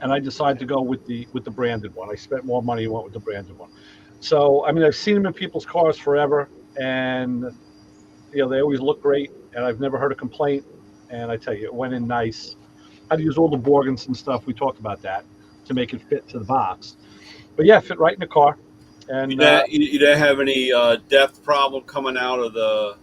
And I decided to go with the branded one. I spent more money and went with the branded one. So, I mean, I've seen them in people's cars forever, and, they always look great, and I've never heard a complaint. And I tell you, it went in nice. I had to use all the Borgans and stuff. We talked about that to make it fit to the box. But yeah, it fit right in the car. And you don't have any depth problem coming out of the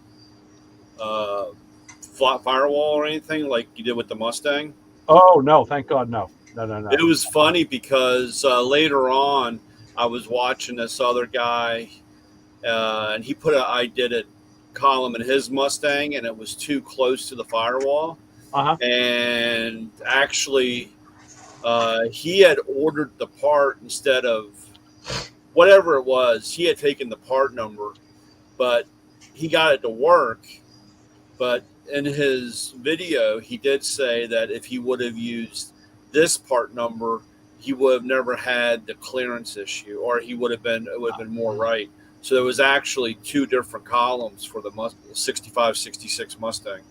firewall or anything like you did with the Mustang? Oh no, thank God, no. No. It was funny because later on, I was watching this other guy, and he put a "I did it" column in his Mustang, and it was too close to the firewall. Uh-huh. And actually, he had ordered the part instead of whatever it was. He had taken the part number, but he got it to work. But in his video, he did say that if he would have used this part number, he would have never had the clearance issue, or it would have been more right. So there was actually two different columns for the 65, 66 Mustang.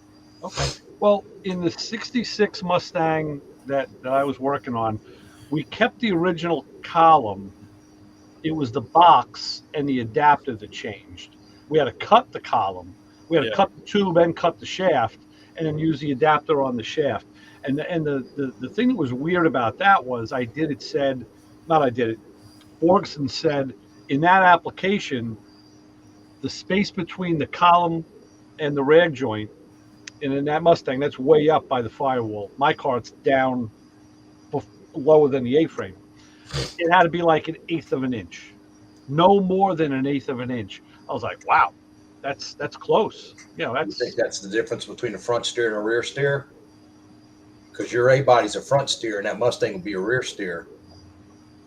Okay. Well, in the 66 Mustang that I was working on, we kept the original column. It was the box and the adapter that changed. We had to cut the column. We had to cut the tube and cut the shaft, and then use the adapter on the shaft. And the thing that was weird about that was Borgson said in that application, the space between the column and the rag joint, and in that Mustang, that's way up by the firewall. My car, it's down lower than the A-frame. It had to be like 1/8 of an inch, no more than 1/8 of an inch. I was like, wow, that's close. You know, I think that's the difference between a front steer and a rear steer. Because your A body's a front steer, and that Mustang will be a rear steer.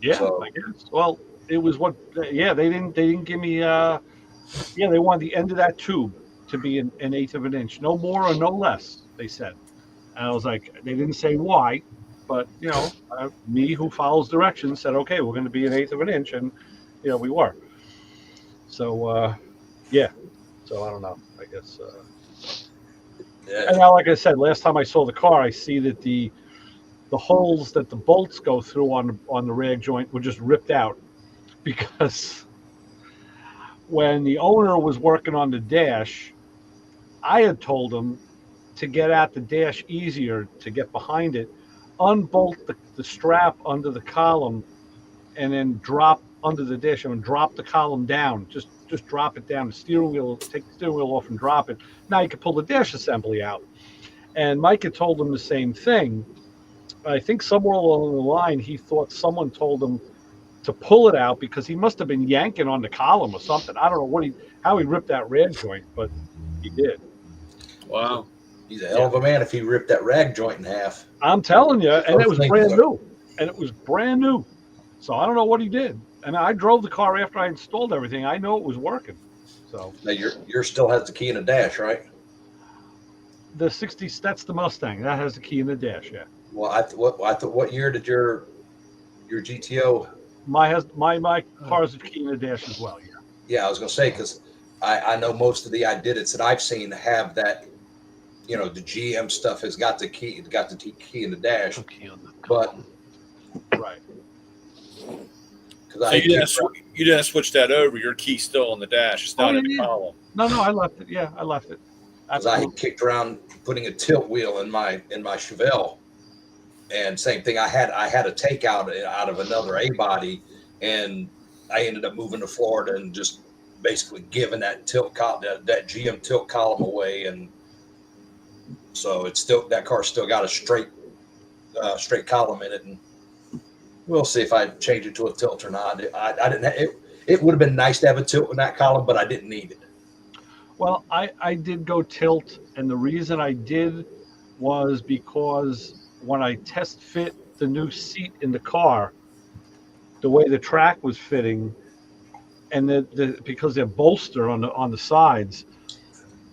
Yeah, So, I guess. Well, it was what. Yeah, they didn't give me. They wanted the end of that tube to be an 1/8 of an inch, no more or no less. They said, and I was like, they didn't say why, but you know, me who follows directions said, okay, we're going to be 1/8 of an inch, and you know, we were. So yeah. So I don't know. I guess. And now, like I said, last time I saw the car, I see that the holes that the bolts go through on the rag joint were just ripped out, because when the owner was working on the dash, I had told him to get at the dash easier, to get behind it, unbolt the strap under the column, and then drop under the dash and drop the column down. Just drop it down. The steering wheel, take the steering wheel off and drop it. Now you can pull the dash assembly out. And Mike had told him the same thing. I think somewhere along the line, he thought someone told him to pull it out because he must have been yanking on the column or something. I don't know how he ripped that rag joint, but he did. Wow. He's a hell of a man if he ripped that rag joint in half. I'm telling you, and it was brand new. So I don't know what he did. And I drove the car after I installed everything. I know it was working. So now yours still has the key in the dash, right? The 60, that's the Mustang. That has the key in the dash, yeah. Well, what year did your GTO? My car's the key in the dash as well, yeah. Yeah, I was gonna say, because I know most of the I did it's that I've seen have that, you know, the GM stuff has got the key, in the dash, but right. So you didn't switch that over. Your key's still on the dash. It's not in the column. No, I left it. Yeah, I left it. Because I had kicked around putting a tilt wheel in my Chevelle, and same thing. I had a takeout out of another A body, and I ended up moving to Florida and just basically giving that that GM tilt column away, and so that car's still got a straight column in it, and we'll see if I change it to a tilt or not. I didn't. It would have been nice to have a tilt in that column, but I didn't need it. Well, I did go tilt, and the reason I did was because when I test fit the new seat in the car, the way the track was fitting, and because they're bolster on the sides,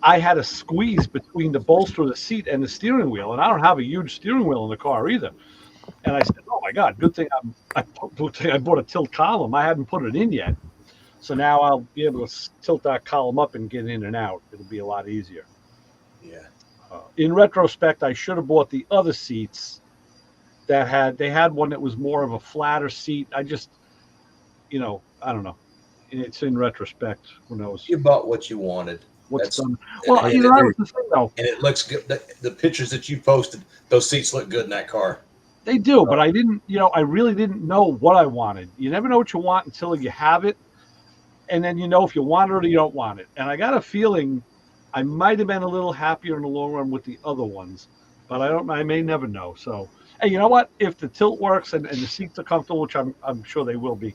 I had a squeeze between the bolster of the seat and the steering wheel, and I don't have a huge steering wheel in the car either. And I said, "Oh my God, good thing I bought a tilt column. I hadn't put it in yet, so now I'll be able to tilt that column up and get in and out. It'll be a lot easier." Yeah. In retrospect, I should have bought the other seats they had one that was more of a flatter seat. I just, I don't know. It's in retrospect. Who knows? You bought what you wanted. What's done? Well, that was the thing, though. And it looks good. The pictures that you posted, those seats look good in that car. They do, but I didn't, I really didn't know what I wanted. You never know what you want until you have it. And then if you want it or you don't want it. And I got a feeling I might have been a little happier in the long run with the other ones, but I may never know. So, hey, you know what? If the tilt works and the seats are comfortable, which I'm sure they will be,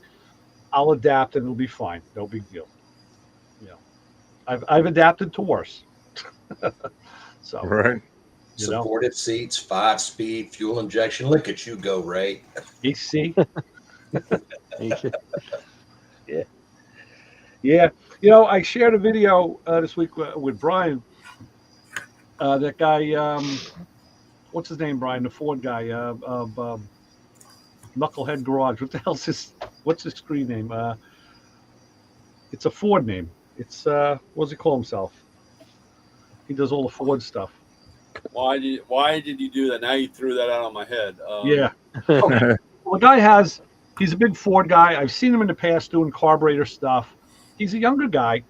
I'll adapt and it'll be fine. No big deal. You know, I've adapted to worse. So, Right. you know, Supported seats, 5-speed, fuel injection. Look at you go, Ray. AC. You- Yeah. Yeah. You know, I shared a video this week with Brian. That guy, what's his name, Brian? The Ford guy of Knucklehead Garage. What the hell's his? What's his screen name? It's a Ford name. It's what does he call himself? He does all the Ford stuff. Why did you do that? Now you threw that out on my head. Yeah. Okay. Well, the guy he's a big Ford guy. I've seen him in the past doing carburetor stuff. He's a younger guy,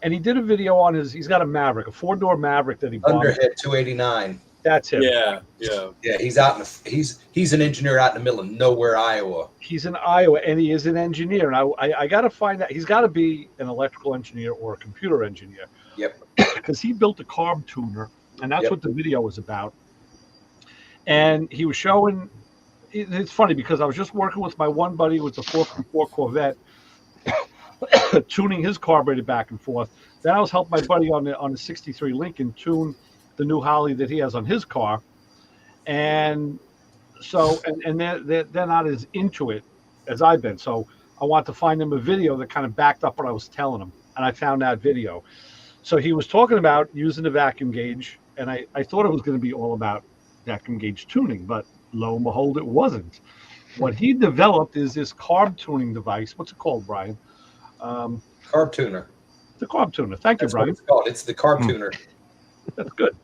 and he did a video on he's got a Maverick, a 4-door Maverick that he bought. Underhead 289. That's him. Yeah. Yeah, he's an engineer out in the middle of nowhere, Iowa. He's in Iowa, and he is an engineer. And I got to find out. He's got to be an electrical engineer or a computer engineer. Yep. Because he built a carb tuner, and that's Yep. what the video was about. And he was showing. It's funny because I was just working with my one buddy with the 454 Corvette, tuning his carburetor back and forth. Then I was helping my buddy on the 63 Lincoln tune the new Holly that he has on his car, and so and they're not as into it as I've been. So I want to find them a video that kind of backed up what I was telling them, and I found that video. So he was talking about using the vacuum gauge, and I thought it was going to be all about vacuum gauge tuning, but lo and behold, it wasn't. What he developed is this carb tuning device. What's it called, Brian? Carb tuner. The carb tuner. Thank you, That's what Brian. it's called. It's the carb tuner. That's good.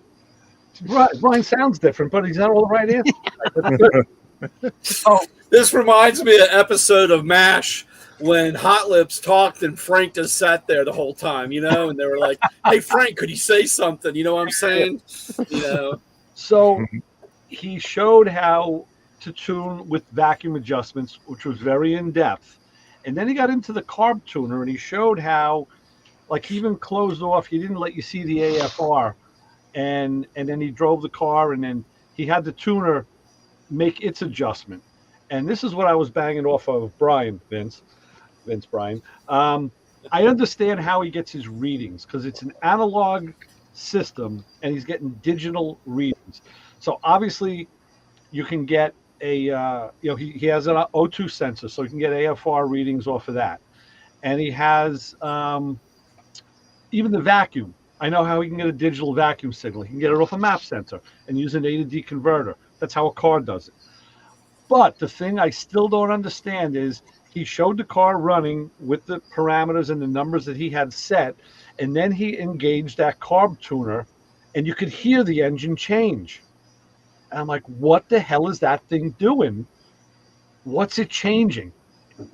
Brian sounds different, but he's not all the right answer. That's good. Oh, This reminds me of an episode of MASH when Hot Lips talked and Frank just sat there the whole time, and they were like, "Hey, Frank, could you say something?" You know what I'm saying? So he showed how to tune with vacuum adjustments, which was very in depth. And then he got into the carb tuner, and he showed how, like, he even closed off. He didn't let you see the AFR, and then he drove the car, and then he had the tuner make its adjustment. And this is what I was banging off of Brian, Vince Brian. I understand how he gets his readings because it's an analog system, and he's getting digital readings. So obviously, you can get he has an O2 sensor, so you can get AFR readings off of that, and he has even the vacuum. I know how he can get a digital vacuum signal. He can get it off a map sensor and use an A to D converter. That's how a car does it. But the thing I still don't understand is he showed the car running with the parameters and the numbers that he had set, and then he engaged that carb tuner, and you could hear the engine change. And I'm like, what the hell is that thing doing? What's it changing?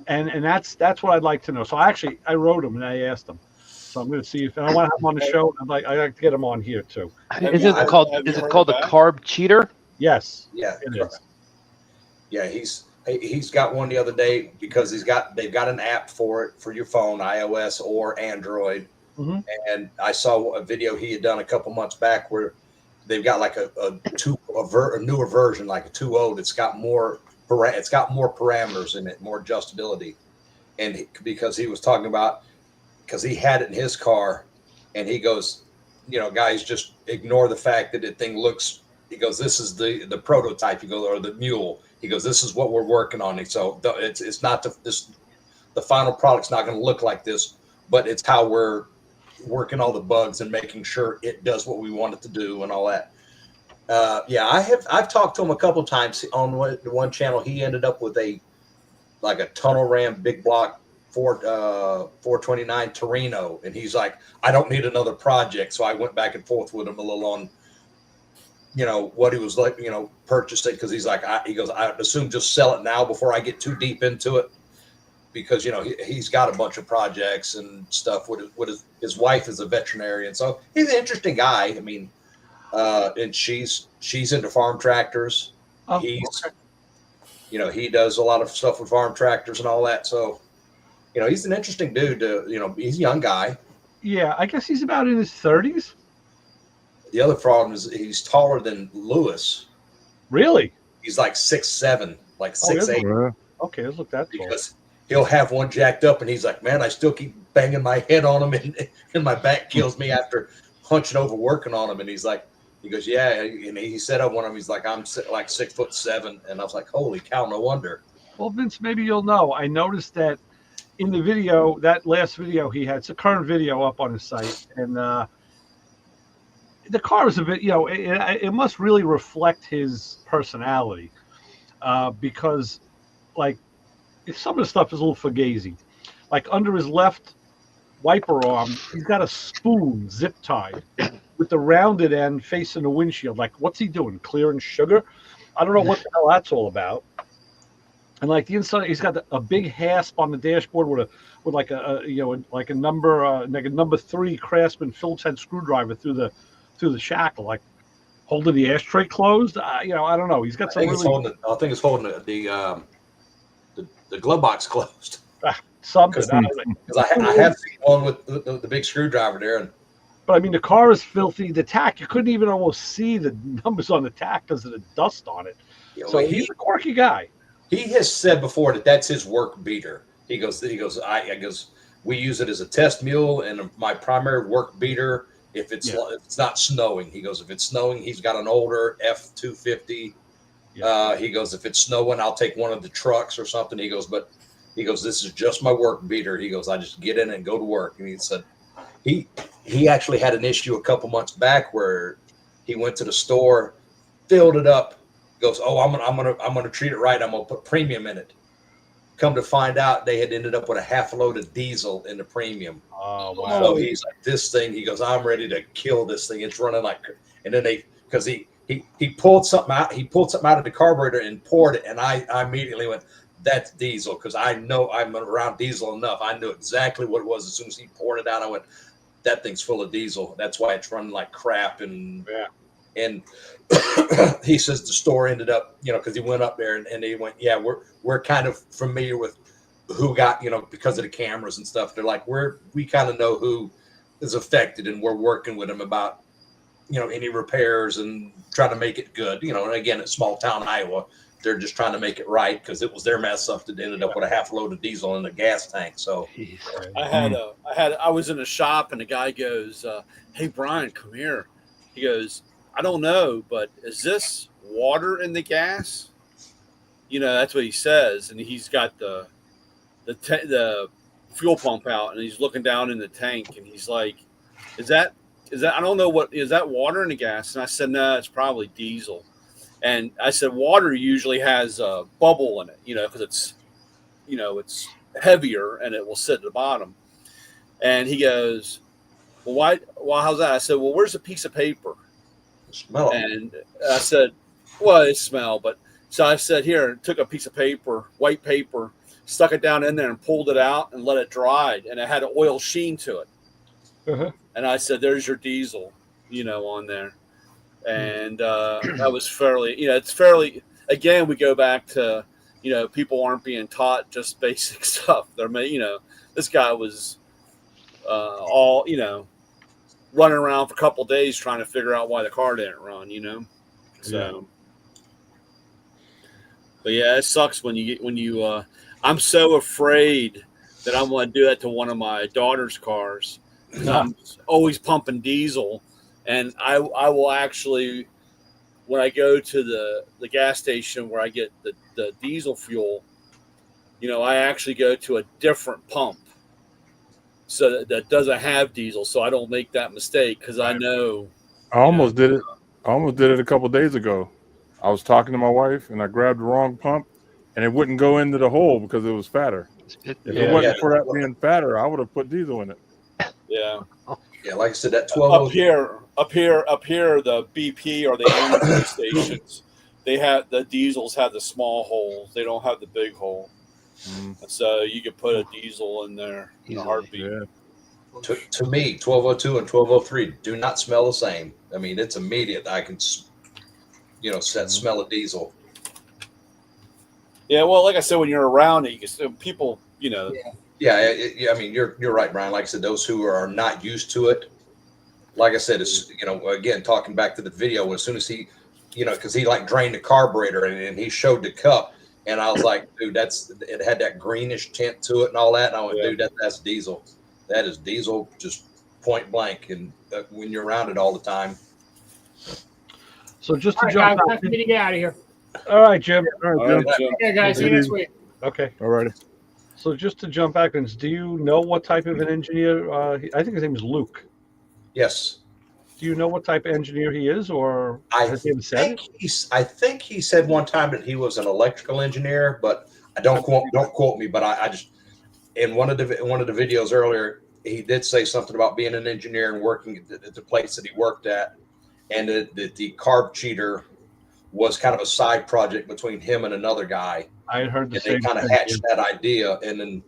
And that's what I'd like to know. So I wrote him and I asked him. So I'm going to see if I want to have him on the show. I like to get him on here too. Is it called the carb cheater? Yes. Yeah, it is. Yeah, he's got one the other day because they've got an app for it for your phone, iOS or Android. Mm-hmm. And I saw a video he had done a couple months back where they've got like a newer version, like a 2.0 that's got more parameters in it, more adjustability. And because he was talking about, because he had it in his car, and he goes, guys, just ignore the fact that the thing looks. He goes, this is the prototype. He goes, or the mule. He goes, this is what we're working on. And so it's not the final product's not going to look like this, but it's how we're working all the bugs and making sure it does what we want it to do and all that. I've talked to him a couple of times on one channel. He ended up with a tunnel ram big block 429 Torino, and he's like, I don't need another project. So I went back and forth with him a little on what he was like, purchased it, because he's like, he goes, I assume just sell it now before I get too deep into it, because he's got a bunch of projects and stuff with his wife is a veterinarian, so he's an interesting guy. I mean, and she's into farm tractors. Oh, He's he does a lot of stuff with farm tractors and all that, so he's an interesting dude. He's a young guy, Yeah, I guess he's about in his 30s. The other problem is he's taller than Lewis. Really? He's like 6'7", like Oh, he doesn't 6'8", look, okay, doesn't look that tall. because he'll have one jacked up and he's like, man, I still keep banging my head on him and my back kills me after hunching over working on him. And he's like, he goes, yeah. And he said on one of them, he's like, I'm like 6'7", and I was like, holy cow, no wonder. Well, Vince, maybe you'll know. I noticed that in the video, that last video he had, it's a current video up on his site, and the car is a bit, it must really reflect his personality, because, like, some of the stuff is a little fugazi. Like under his left wiper arm, he's got a spoon zip tied with the rounded end facing the windshield. Like, what's he doing? Clearing sugar? I don't know what the hell that's all about. And like the inside, he's got a big hasp on the dashboard with like a number 3 Craftsman Phillips head screwdriver through the shackle, like holding the ashtray closed. I don't know. He's got some. I think it's holding the glove box closed. Something. Because I have seen one with the big screwdriver there, but I mean the car is filthy. The tack, you couldn't even almost see the numbers on the tack because of the dust on it. So he's a quirky guy. He has said before that that's his work beater. He goes, we use it as a test mule and my primary work beater if it's not snowing. He goes, if it's snowing, he's got an older F-250. Yeah. He goes, if it's snowing, I'll take one of the trucks or something. He goes, this is just my work beater. He goes, I just get in and go to work. And he said he actually had an issue a couple months back where he went to the store, filled it up, goes, oh, I'm gonna treat it right. I'm gonna put premium in it. Come to find out, they had ended up with a half load of diesel in the premium. Oh wow! So he's like, this thing. He goes, I'm ready to kill this thing. It's running like, and then because he pulled something out. He pulled something out of the carburetor and poured it, and I immediately went, that's diesel, because I know I'm around diesel enough. I knew exactly what it was as soon as he poured it out. I went, that thing's full of diesel. That's why it's running like crap. And he says the store ended up, because he went up there and he went, yeah, we're kind of familiar with who got, because of the cameras and stuff. They're like, we kind of know who is affected, and we're working with them about, any repairs and trying to make it good. And again, it's small town Iowa. They're just trying to make it right because it was their mess up that ended up with a half load of diesel in the gas tank. So I was in a shop and the guy goes, hey, Brian, come here. He goes, I don't know, but is this water in the gas? That's what he says. And he's got the fuel pump out and he's looking down in the tank and he's like, is that, I don't know is that water in the gas? And I said, no, it's probably diesel. And I said, water usually has a bubble in it, because it's, it's heavier and it will sit at the bottom. And he goes, well, how's that? I said, well, where's a piece of paper? Smell. And I said, well, it smell. But so I said, here, took a piece of paper, white paper, stuck it down in there and pulled it out and let it dry. And it had an oil sheen to it. Uh-huh. And I said, there's your diesel, on there. And that was fairly, it's fairly, again, we go back to, people aren't being taught just basic stuff. They're, this guy was all, running around for a couple of days trying to figure out why the car didn't run, So, but yeah, it sucks when you I'm so afraid that I'm going to do that to one of my daughter's cars. I'm always pumping diesel. And I will actually, when I go to the gas station where I get the diesel fuel, I actually go to a different pump so that doesn't have diesel, so I don't make that mistake because I know. I almost did it. I almost did it a couple of days ago. I was talking to my wife and I grabbed the wrong pump, and it wouldn't go into the hole because it was fatter. If it wasn't for that being fatter, I would have put diesel in it. Yeah. Yeah, like I said, that 12 up here, the BP or the energy stations, they have the diesels have the small holes. They don't have the big hole. So you could put a diesel in there in a heartbeat. Yeah. To me, 1202 and 1203 do not smell the same. I mean, it's immediate. I can, smell a diesel. Yeah, well, like I said, when you're around it, you can still, people, Yeah, I mean, you're right, Brian. Like I said, those who are not used to it, like I said, it's, again, talking back to the video, as soon as he, because he like drained the carburetor and he showed the cup, and I was like, dude, it had that greenish tint to it and all that, and I went, dude, that's diesel. That is diesel, just point blank. And when you're around it all the time. So just to All right, jump guys, out. time for me to get out of here. All right, Jim. All right, Jim. Okay, guys, see you next week. Okay. All righty. So just to jump back, do you know what type of an engineer? I think his name is Luke. Yes. Do you know what type of engineer he is, or has he ever said it? I think he said one time that he was an electrical engineer, but don't quote me. But I just, in one of the videos earlier, he did say something about being an engineer and working at the place that he worked at, and that the carb cheater was kind of a side project between him and another guy. I had heard the and same they kind of thing, hatched that idea, and then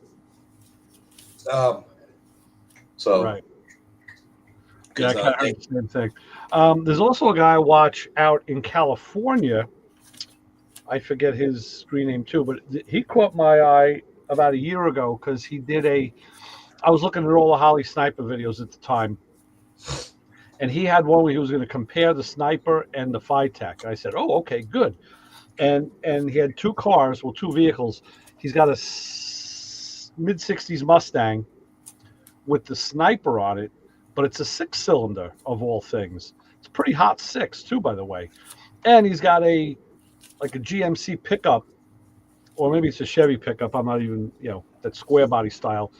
right. Yeah, I kind of heard the same thing. There's also a guy I watch out in California. I forget his screen name too, but he caught my eye about a year ago because he did I was looking at all the Holly Sniper videos at the time, and he had one where he was going to compare the Sniper and the Phytech. I said, oh, okay, good. And he had two vehicles. He's got a mid-60s Mustang with the Sniper on it, but it's a 6-cylinder of all things. It's a pretty hot 6 too, by the way. And he's got a GMC pickup, or maybe it's a Chevy pickup. I'm not even, that square body style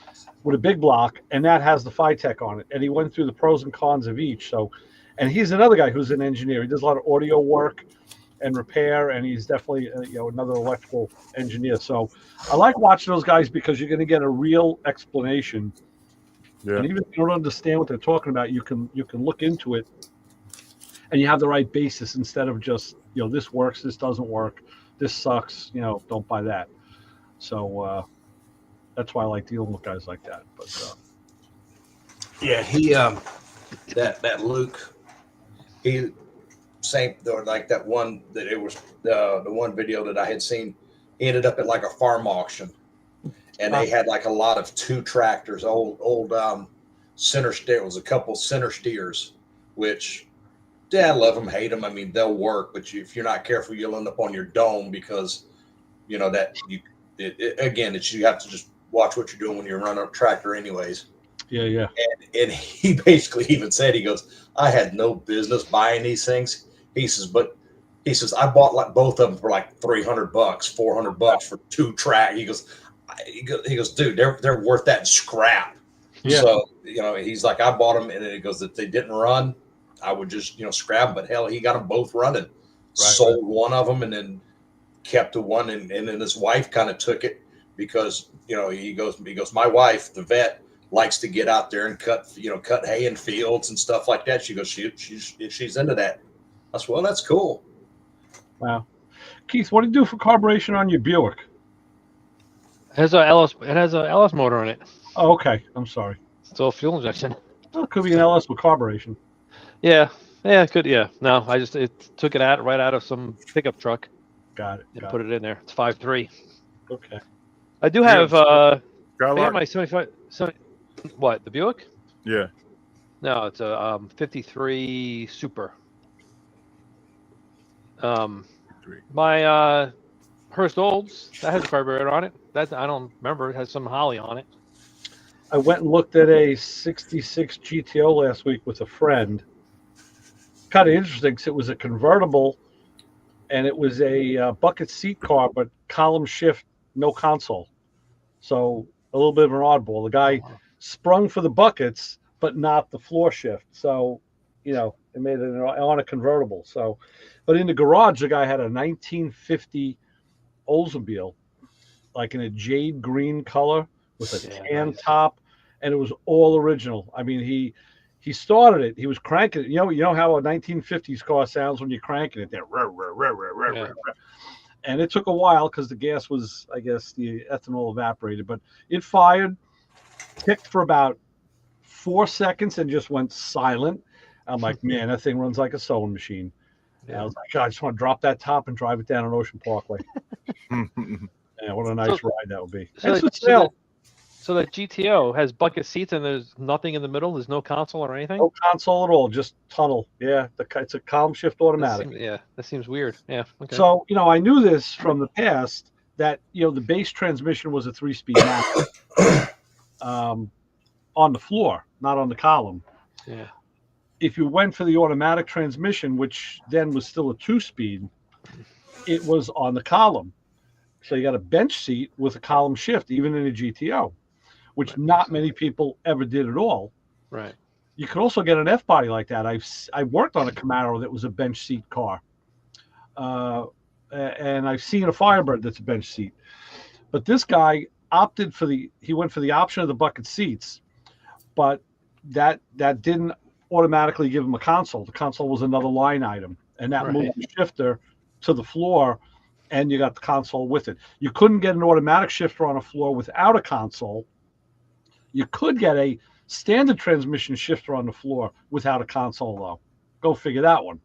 with a big block, and that has the Phytech on it. And he went through the pros and cons of each. So, and he's another guy who's an engineer. He does a lot of audio work and repair, and he's definitely another electrical engineer. So I like watching those guys because you're going to get a real explanation. Yeah. And even if you don't understand what they're talking about, you can look into it, and you have the right basis instead of just this works, this doesn't work, this sucks, don't buy that. So that's why I like dealing with guys like that. But yeah, he that Luke, he same like that one that it was the one video that I had seen. He ended up at like a farm auction, and they had like a lot of 2 tractors, old center steer. It was a couple center steers, which Dad love them, hate them. I mean, they'll work, but if you're not careful, you'll end up on your dome because that you have to just watch what you're doing when you're running a tractor, anyways. Yeah. And he basically even said, he goes, I had no business buying these things. He says, I bought like both of them for like $300, $400 for 2 track. He goes, dude, they're worth that scrap. Yeah. So, he's like, I bought them, and then he goes, if they didn't run, I would just, scrap them. But hell, he got them both running. Sold one of them and then kept the one. And then his wife kind of took it because, he goes, my wife, the vet, likes to get out there and cut hay in fields and stuff like that. She goes, she's into that. I said, well, that's cool. Wow. Keith, what do you do for carburation on your Buick? It has a LS motor in it. Oh, okay. I'm sorry. Still fuel injection. Well, it could be an LS with carburation. Yeah, it could. Yeah. No, I just took it right out of some pickup truck. Got it. And put it in there. It's 5.3. Okay. I do have I have my 75. What, the Buick? Yeah. No, it's a 53 Super. My Hurst Olds, that has a carburetor on it. That I don't remember. It has some Holly on it. I went and looked at a 66 GTO last week with a friend. Kind of interesting because it was a convertible, and it was a bucket seat car, but column shift, no console. So a little bit of an oddball. The guy sprung for the buckets, but not the floor shift. So, it made it on a convertible. So, but in the garage, the guy had a 1950 Oldsmobile, like in a jade green color with a tan top, and it was all original. I mean, he started it. He was cranking it. You know how a 1950s car sounds when you're cranking it there. And it took a while because the gas was, I guess, the ethanol evaporated. But it fired, kicked for about 4 seconds, and just went silent. I'm like, man, that thing runs like a sewing machine. Yeah. I was like, God, I just want to drop that top and drive it down on Ocean Parkway. Yeah, what a nice ride that would be. So the GTO has bucket seats and there's nothing in the middle. There's no console or anything. No console at all, just tunnel. Yeah, it's a column shift automatic. That seems weird. Yeah. Okay. So, I knew this from the past that, the base transmission was a 3-speed manual on the floor, not on the column. Yeah. If you went for the automatic transmission, which then was still a 2-speed, it was on the column. So you got a bench seat with a column shift, even in a GTO, which not many people ever did at all. Right. You could also get an F body like that. I worked on a Camaro that was a bench seat car, and I've seen a Firebird that's a bench seat. But this guy he went for the option of the bucket seats, but that didn't automatically give him a console. The console was another line item, and that moved the shifter to the floor, and you got the console with it. You couldn't get an automatic shifter on a floor without a console. You could get a standard transmission shifter on the floor without a console, though. Go figure that one.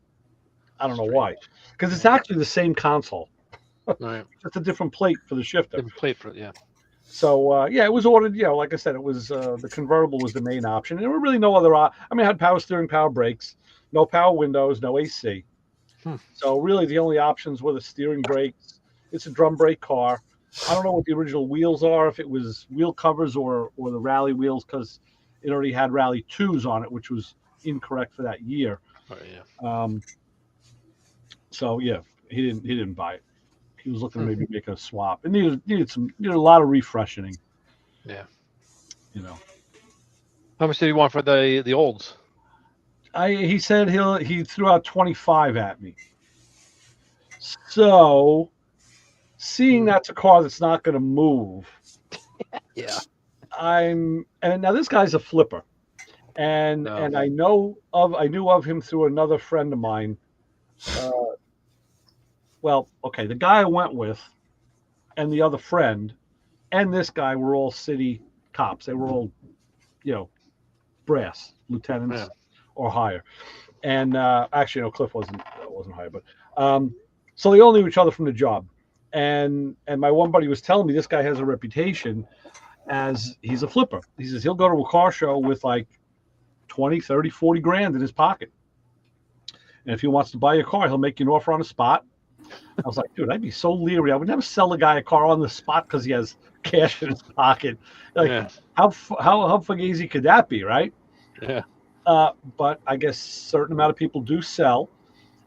I don't know why. Because it's actually the same console. Right. Just a different plate for the shifter. Different plate for it, yeah. So, it was ordered, like I said, it was the convertible was the main option. And there were really no other, it had power steering, power brakes, no power windows, no AC. So really the only options were the steering brakes. It's a drum brake car. I don't know what the original wheels are, if it was wheel covers or the rally wheels, because it already had Rally 2s on it, which was incorrect for that year. Oh, yeah. So yeah, he didn't buy it. He was looking to maybe make a swap. It needed a lot of refreshing. Yeah. How much did he want for the olds? He said he threw out 25 at me. So, seeing that's a car that's not going to move. Yeah. And now this guy's a flipper. And I knew of him through another friend of mine. The guy I went with and the other friend and this guy were all city cops. They were all, brass lieutenants or higher. And actually, no, Cliff wasn't higher, but so they all knew each other from the job. And my one buddy was telling me this guy has a reputation as he's a flipper. He says he'll go to a car show with like 20, 30, 40 grand in his pocket. And if he wants to buy a car, he'll make you an offer on the spot. I was like, dude, I'd be so leery. I would never sell a guy a car on the spot because he has cash in his pocket. Like, how fugazi could that be, right? Yeah. But I guess a certain amount of people do sell.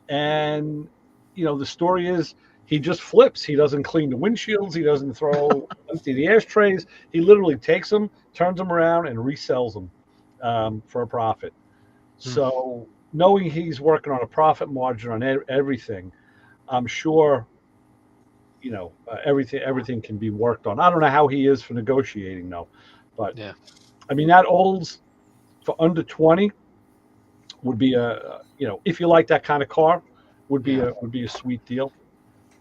And, the story is he just flips. He doesn't clean the windshields. He doesn't empty the ashtrays. He literally takes them, turns them around, and resells them for a profit. So knowing he's working on a profit margin on everything, I'm sure, everything can be worked on. I don't know how he is for negotiating, though. But, I mean, that olds for under 20 would be if you like that kind of car, would be a sweet deal.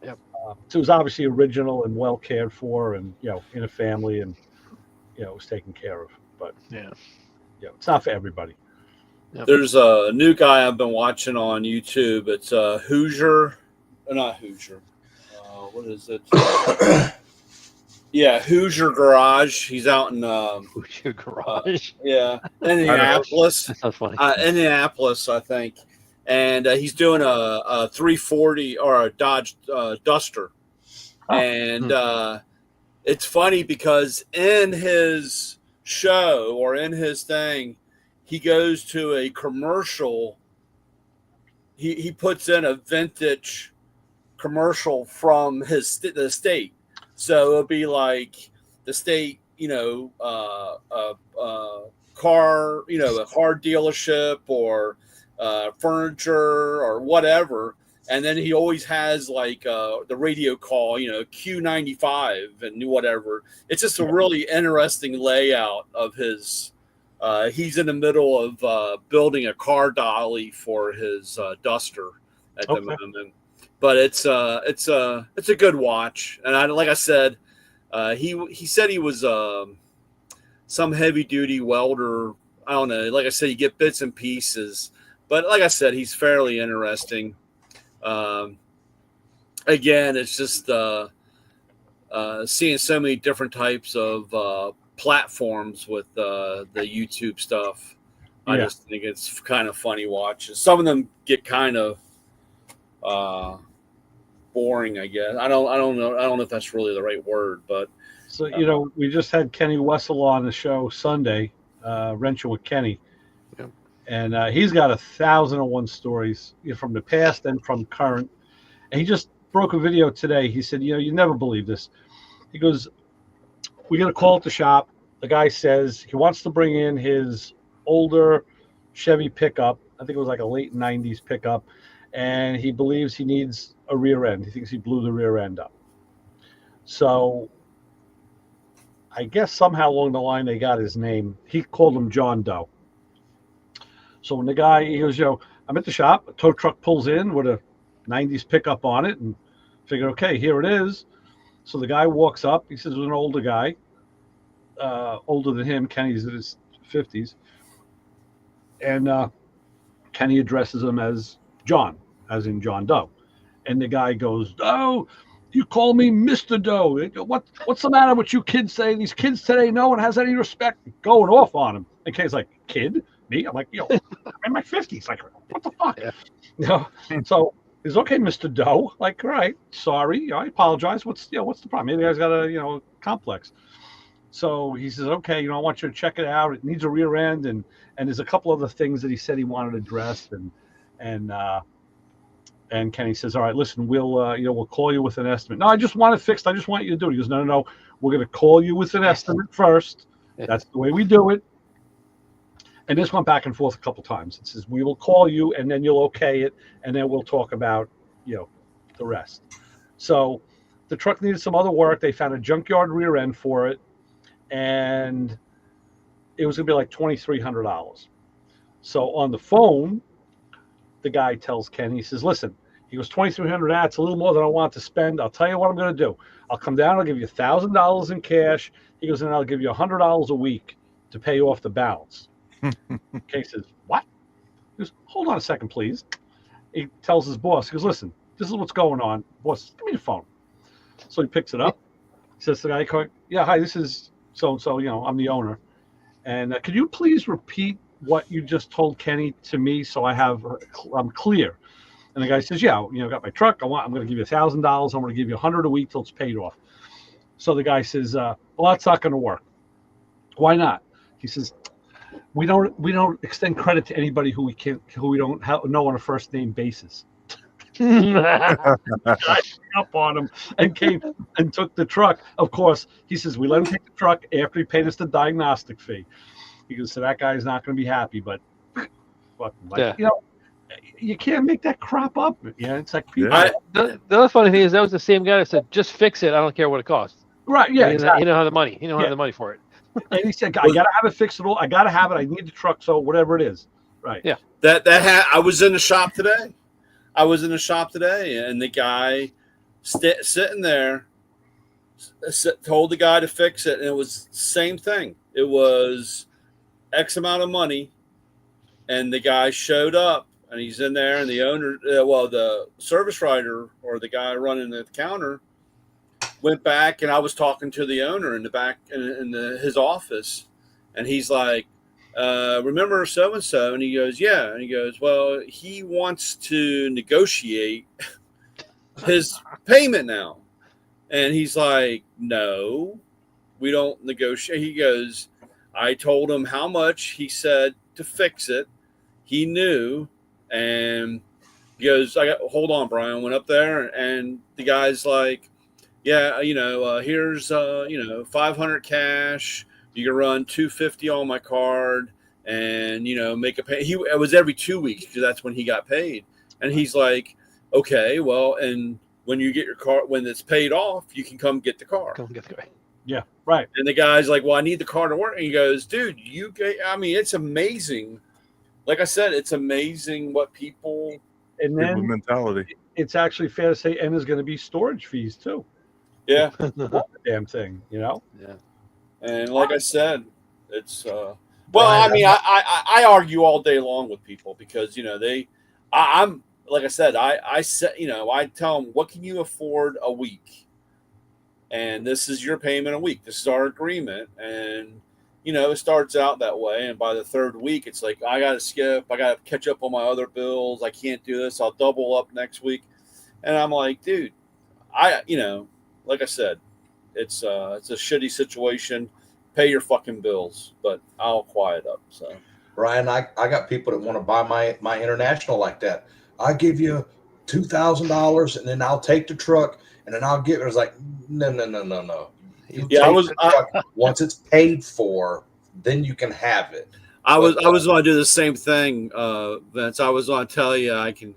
Yep. So it was obviously original and well cared for, and in a family, and it was taken care of. But it's not for everybody. Yep. There's a new guy I've been watching on YouTube. It's Hoosier, not Hoosier. What is it? Hoosier Garage. He's out in Hoosier Garage. Indianapolis. That's not funny. Indianapolis, I think. And he's doing a 340 or a Dodge Duster. Oh. And it's funny because in his show or in his thing, he goes to a commercial. He puts in a vintage commercial from the state. So it'll be like the state, car, a car dealership or furniture or whatever. And then he always has like the radio call, Q95 and whatever. It's just a really interesting layout of his. He's in the middle of building a car dolly for his Duster at the moment. But it's a good watch. And like I said, he said he was some heavy duty welder. I don't know. Like I said, you get bits and pieces. But like I said, he's fairly interesting. Again, it's just seeing so many different types of platforms with the YouTube stuff. I Yeah. just think it's kind of funny watching. Some of them get kind of boring, I guess. I don't know. I don't know if that's really the right word, but So, we just had Kenny Wessel on the show Sunday, Wrenching with Kenny. Yep. And he's got 1,001 stories from the past and from current. And he just broke a video today. He said, you never believe this. He goes, we get a call at the shop. The guy says he wants to bring in his older Chevy pickup. I think it was like a late 90s pickup. And he believes he needs a rear end. He thinks he blew the rear end up. So I guess somehow along the line they got his name. He called him John Doe. So when the guy, he goes, I'm at the shop. A tow truck pulls in with a 90s pickup on it and figured, okay, here it is. So the guy walks up. He says, it was an older guy, older than him. Kenny's in his 50s. And Kenny addresses him as John, as in John Doe. And the guy goes, oh, you call me Mr. Doe. What's the matter with you kids saying? These kids today, no one has any respect. Going off on him. And Kenny's like, kid? Me? I'm like, I'm in my 50s. Like, what the fuck? Yeah. So he's okay, Mr. Doe. Like, all right, sorry. I apologize. What's the problem? Maybe the guy's got a, complex. So he says, okay, I want you to check it out. It needs a rear end. And there's a couple other things that he said he wanted addressed. And Kenny says, all right, listen, we'll call you with an estimate. No, I just want it fixed. I just want you to do it. He goes, no. We're going to call you with an estimate first. That's the way we do it. And this went back and forth a couple times. It says, we will call you and then you'll okay it. And then we'll talk about, the rest. So the truck needed some other work. They found a junkyard rear end for it. And it was going to be like $2,300. So on the phone, the guy tells Kenny, he says, listen, he goes, $2,300, that's a little more than I want to spend. I'll tell you what I'm going to do. I'll come down, I'll give you $1,000 in cash. He goes, and I'll give you $100 a week to pay off the balance. Kenny says, what? He goes, hold on a second, please. He tells his boss, he goes, listen, this is what's going on. Boss, give me the phone. So he picks it up. He says to the guy, yeah, hi, this is so-and-so, I'm the owner. And could you please repeat what you just told Kenny to me so I'm clear? And the guy says, yeah, got my truck. I'm going to give you $1,000. I'm going to give you $100 a week till it's paid off. So the guy says, well, that's not going to work. Why not? He says, we don't extend credit to anybody who we don't know on a first name basis. I up on him and came and took the truck. Of course, he says, we let him take the truck after he paid us the diagnostic fee. He goes, so that guy's not going to be happy, but you can't make that crop up. It's like people. The other funny thing is that was the same guy that said, just fix it. I don't care what it costs. Right. Yeah. Exactly. You don't have the money. You don't have the money for it. And he said, I got to have it fixed at all. I got to have it. I need the truck. So whatever it is. Right. Yeah. I was in the shop today. And the guy sitting there told the guy to fix it. And it was the same thing. It was X amount of money. And the guy showed up and he's in there and the owner, the service writer or the guy running the counter went back and I was talking to the owner in the back in his office. And he's like, remember so-and-so? And he goes, yeah. And he goes, well, he wants to negotiate his payment now. And he's like, no, we don't negotiate. He goes, I told him how much he said to fix it. He knew. And he goes, hold on, Brian. Went up there and the guy's like, yeah, here's, 500 cash. You can run $250 on my card and, make a pay. It was every 2 weeks because that's when he got paid. And he's like, okay, well, and when you get your car, when it's paid off, you can come get the car. Come get the car. Yeah, right. And the guy's like, well, I need the car to work. And he goes, dude, it's amazing. Like I said, it's amazing what people. And then people mentality. It's actually fair to say, and there's going to be storage fees too. Yeah. The damn thing, Yeah. And like I said, it's I argue all day long with people because I'm like I said, I said I tell them what can you afford a week, and this is your payment a week. This is our agreement. And, it starts out that way. And by the third week, it's like, I got to skip. I got to catch up on my other bills. I can't do this. I'll double up next week. And I'm like, dude, like I said, it's a shitty situation. Pay your fucking bills, but I'll quiet up. So, Brian, I got people that want to buy my international like that. I give you $2,000 and then I'll take the truck and then I'll give it. It's like, no. Once it's paid for, then you can have it. I was going to do the same thing, Vince. I was going to tell you I can,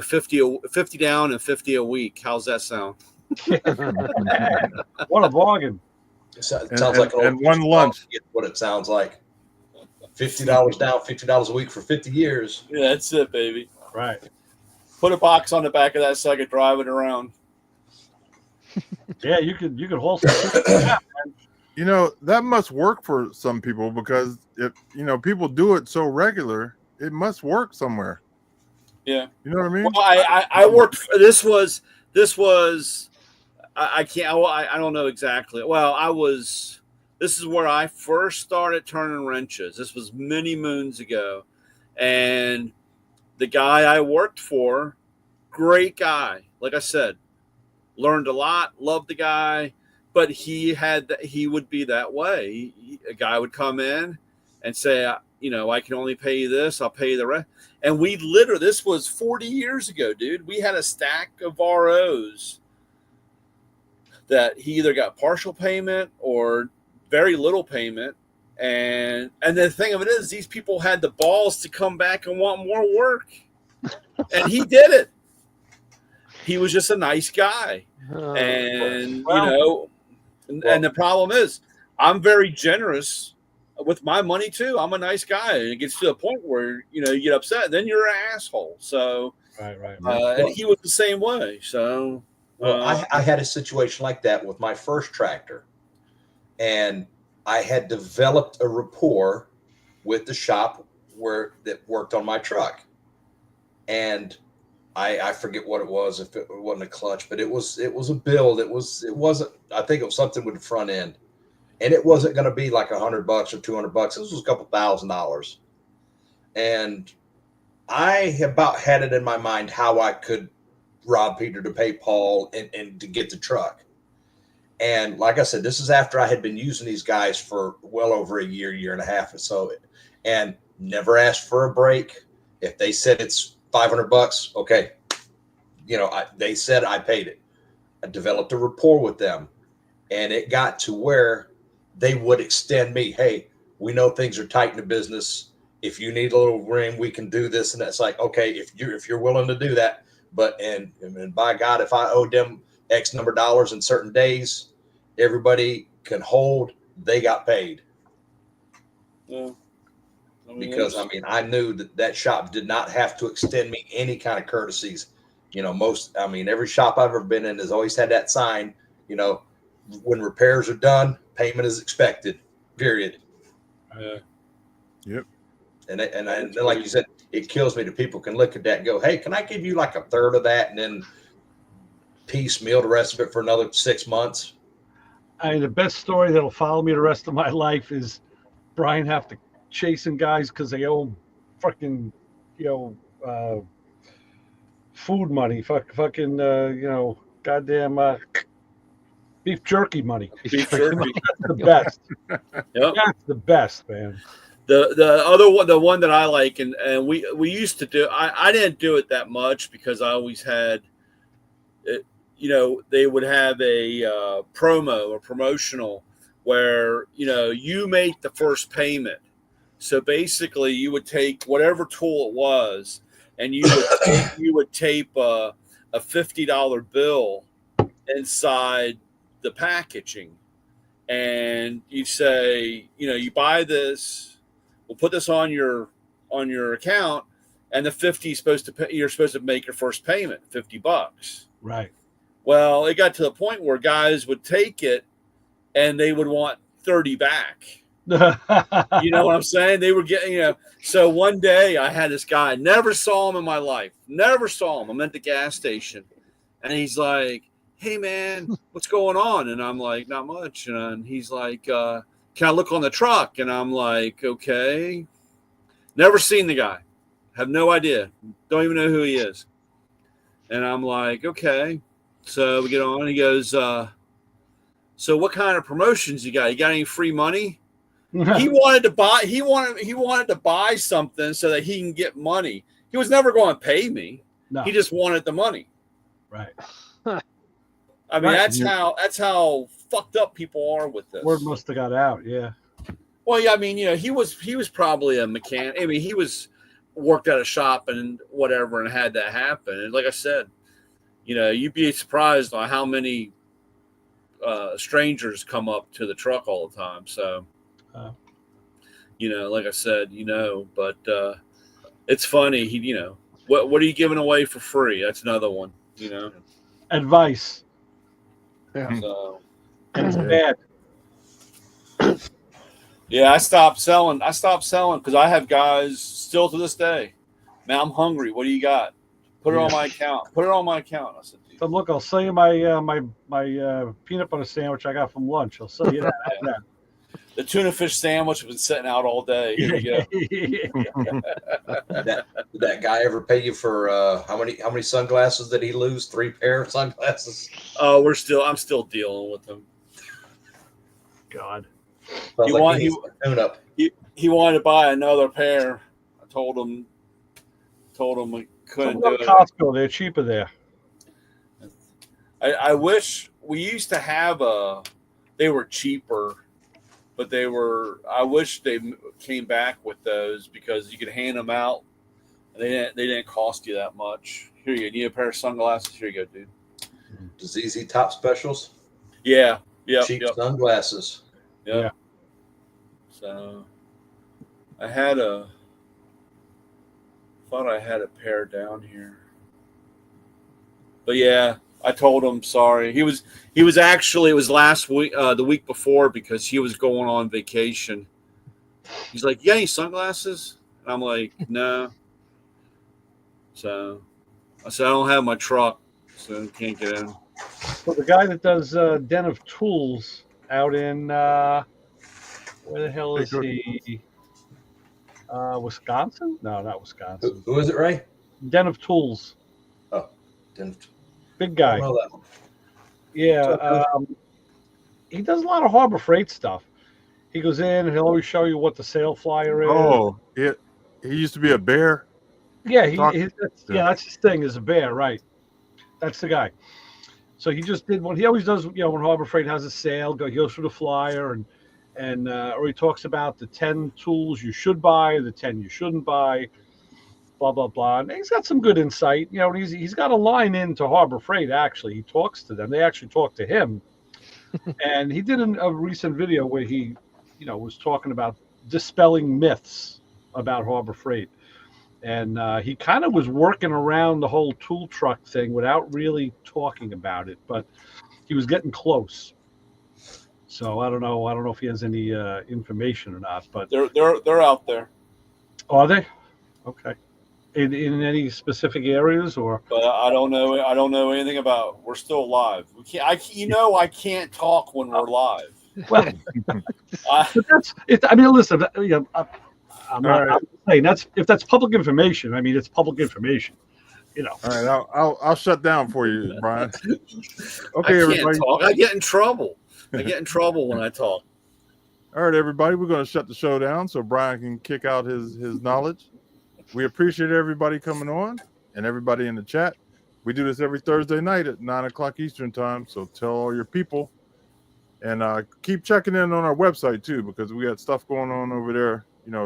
50 down and 50 a week. How's that sound? What a bargain! It sounds like an old one lunch. What it sounds like. $50 down, $50 a week for 50 years. Yeah, that's it, baby. Right. Put a box on the back of that so I could drive it around. Yeah, you could haul some. That must work for some people because if people do it so regular, it must work somewhere. Yeah. You know what I mean? Well, I worked. This was. I can't. I don't know exactly. Well, This is where I first started turning wrenches. This was many moons ago, and the guy I worked for, great guy. Like I said, learned a lot. Loved the guy, but he would be that way. A guy would come in and say, I can only pay you this. I'll pay you the rest. And this was 40 years ago, dude. We had a stack of ROs that he either got partial payment or very little payment. And the thing of it is, these people had the balls to come back and want more work. And he did it. He was just a nice guy. And, and the problem is, I'm very generous with my money too. I'm a nice guy, and it gets to a point where you get upset, then you're an asshole. So, right. And he was the same way. So, I had a situation like that with my first tractor, and I had developed a rapport with the shop that worked on my truck, and I forget what it was. If it wasn't a clutch, but it was a build. It wasn't. I think it was something with the front end. And it wasn't going to be like $100 or $200. This was a couple $1,000s. And I about had it in my mind how I could rob Peter to pay Paul and to get the truck. And like I said, this is after I had been using these guys for well over a year and a half or so, and never asked for a break. If they said it's $500, okay. They said I paid it. I developed a rapport with them, and it got to where they would extend me, hey, we know things are tight in the business. If you need a little room, we can do this. And that's like, okay, if you're willing to do that. But and by God, if I owed them X number of dollars in certain days, everybody can hold, they got paid. Yeah. Because I knew that shop did not have to extend me any kind of courtesies. Every shop I've ever been in has always had that sign, when repairs are done, payment is expected, period. Yep. And like you said, it kills me that people can look at that and go, hey, can I give you like a third of that and then piecemeal the rest of it for another 6 months? The best story that'll follow me the rest of my life is Brian have to chasing guys because they owe fucking, food money, fucking, goddamn beef jerky money. Beef jerky. That's the best. Yep. That's the best, man. The other one, the one that I like, and we used to do. I didn't do it that much because I always had, they would have a promo or promotional where you make the first payment. So basically, you would take whatever tool it was, and you would tape a $50 bill inside the packaging, and you say, you buy this, we'll put this on your account, and the 50 is supposed to pay, you're supposed to make your first payment, $50. Right. Well, it got to the point where guys would take it and they would want 30 back. You know what I'm saying? They were getting, So one day I had this guy, never saw him in my life, never saw him. I'm at the gas station, and he's like, hey man, what's going on? And I'm like, not much. And he's like, can I look on the truck? And I'm like, okay. Never seen the guy. Have no idea. Don't even know who he is. And I'm like, okay. So we get on. He goes, so what kind of promotions you got? You got any free money? He wanted to buy. He wanted to buy something so that he can get money. He was never going to pay me. No. He just wanted the money. Right. I mean, Right. that's how fucked up people are with this. Word must have got out. Yeah. Well, yeah, I mean, he was probably a mechanic. I mean, he was worked at a shop and whatever, and had that happen. And like I said, you'd be surprised on how many strangers come up to the truck all the time. So, like I said, but it's funny. What are you giving away for free? That's another one. Advice. Yeah. So, And it's bad. yeah, I stopped selling because I have guys still to this day. Man, I'm hungry. What do you got? Put it on my account. Put it on my account. I said, So look, I'll sell you my my peanut butter sandwich I got from lunch. I'll sell you that. yeah. The tuna fish sandwich has been sitting out all day. Here you go. Did that guy ever pay you for how many sunglasses did he lose? 3 pair of sunglasses? Oh, I'm still dealing with him. God. Sounds like he needs a tune-up. He wanted to buy another pair. I told him we couldn't do it. Costco, they're cheaper there. I wish we used to have they were cheaper, but I wish they came back with those because you could hand them out. And they didn't cost you that much. Here you go. Need a pair of sunglasses? Here you go, dude. ZZ Top specials? Yeah. Yep. Cheap sunglasses. Yep. Yeah. So I thought I had a pair down here. But yeah, I told him sorry. He was actually, it was last week, the week before, because he was going on vacation. He's like, "You got any sunglasses?" And I'm like, "No." So I said, "I don't have my truck, so I can't get in." So the guy that does Den of Tools out in where the hell is he? Wisconsin? No, not Wisconsin. Who is it, Ray? Den of Tools. Oh, Den of Tools. Big guy. I don't know that one. Yeah. He does a lot of Harbor Freight stuff. He goes in and he'll always show you what the sale flyer is. Oh, he used to be a bear. Yeah, that's his thing, is a bear, right? That's the guy. So he just did one. He always does, when Harbor Freight has a sale, he goes through the flyer and or he talks about the 10 tools you should buy, the 10 you shouldn't buy, blah blah blah. And he's got some good insight. He's got a line into Harbor Freight. Actually, he talks to them. They actually talk to him. And he did a recent video where he, was talking about dispelling myths about Harbor Freight. And he kind of was working around the whole tool truck thing without really talking about it, but he was getting close. So I don't know if he has any information or not, but they're out there. Are they? Okay. In any specific areas, or? But I don't know anything about. We're still live. We can't. I can't talk when we're live. Well, but that's it. I mean, listen. I'm not saying if that's public information. I mean, it's public information. All right, I'll shut down for you, Brian. Okay, everybody. Talk. I get in trouble. I get in trouble when I talk. All right, everybody. We're going to shut the show down so Brian can kick out his knowledge. We appreciate everybody coming on and everybody in the chat. We do this every Thursday night at 9:00 Eastern time. So tell all your people, and keep checking in on our website too, because we got stuff going on over there.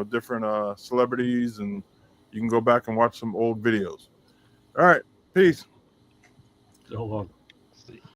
Different celebrities, and you can go back and watch some old videos. All right, peace. Hold on.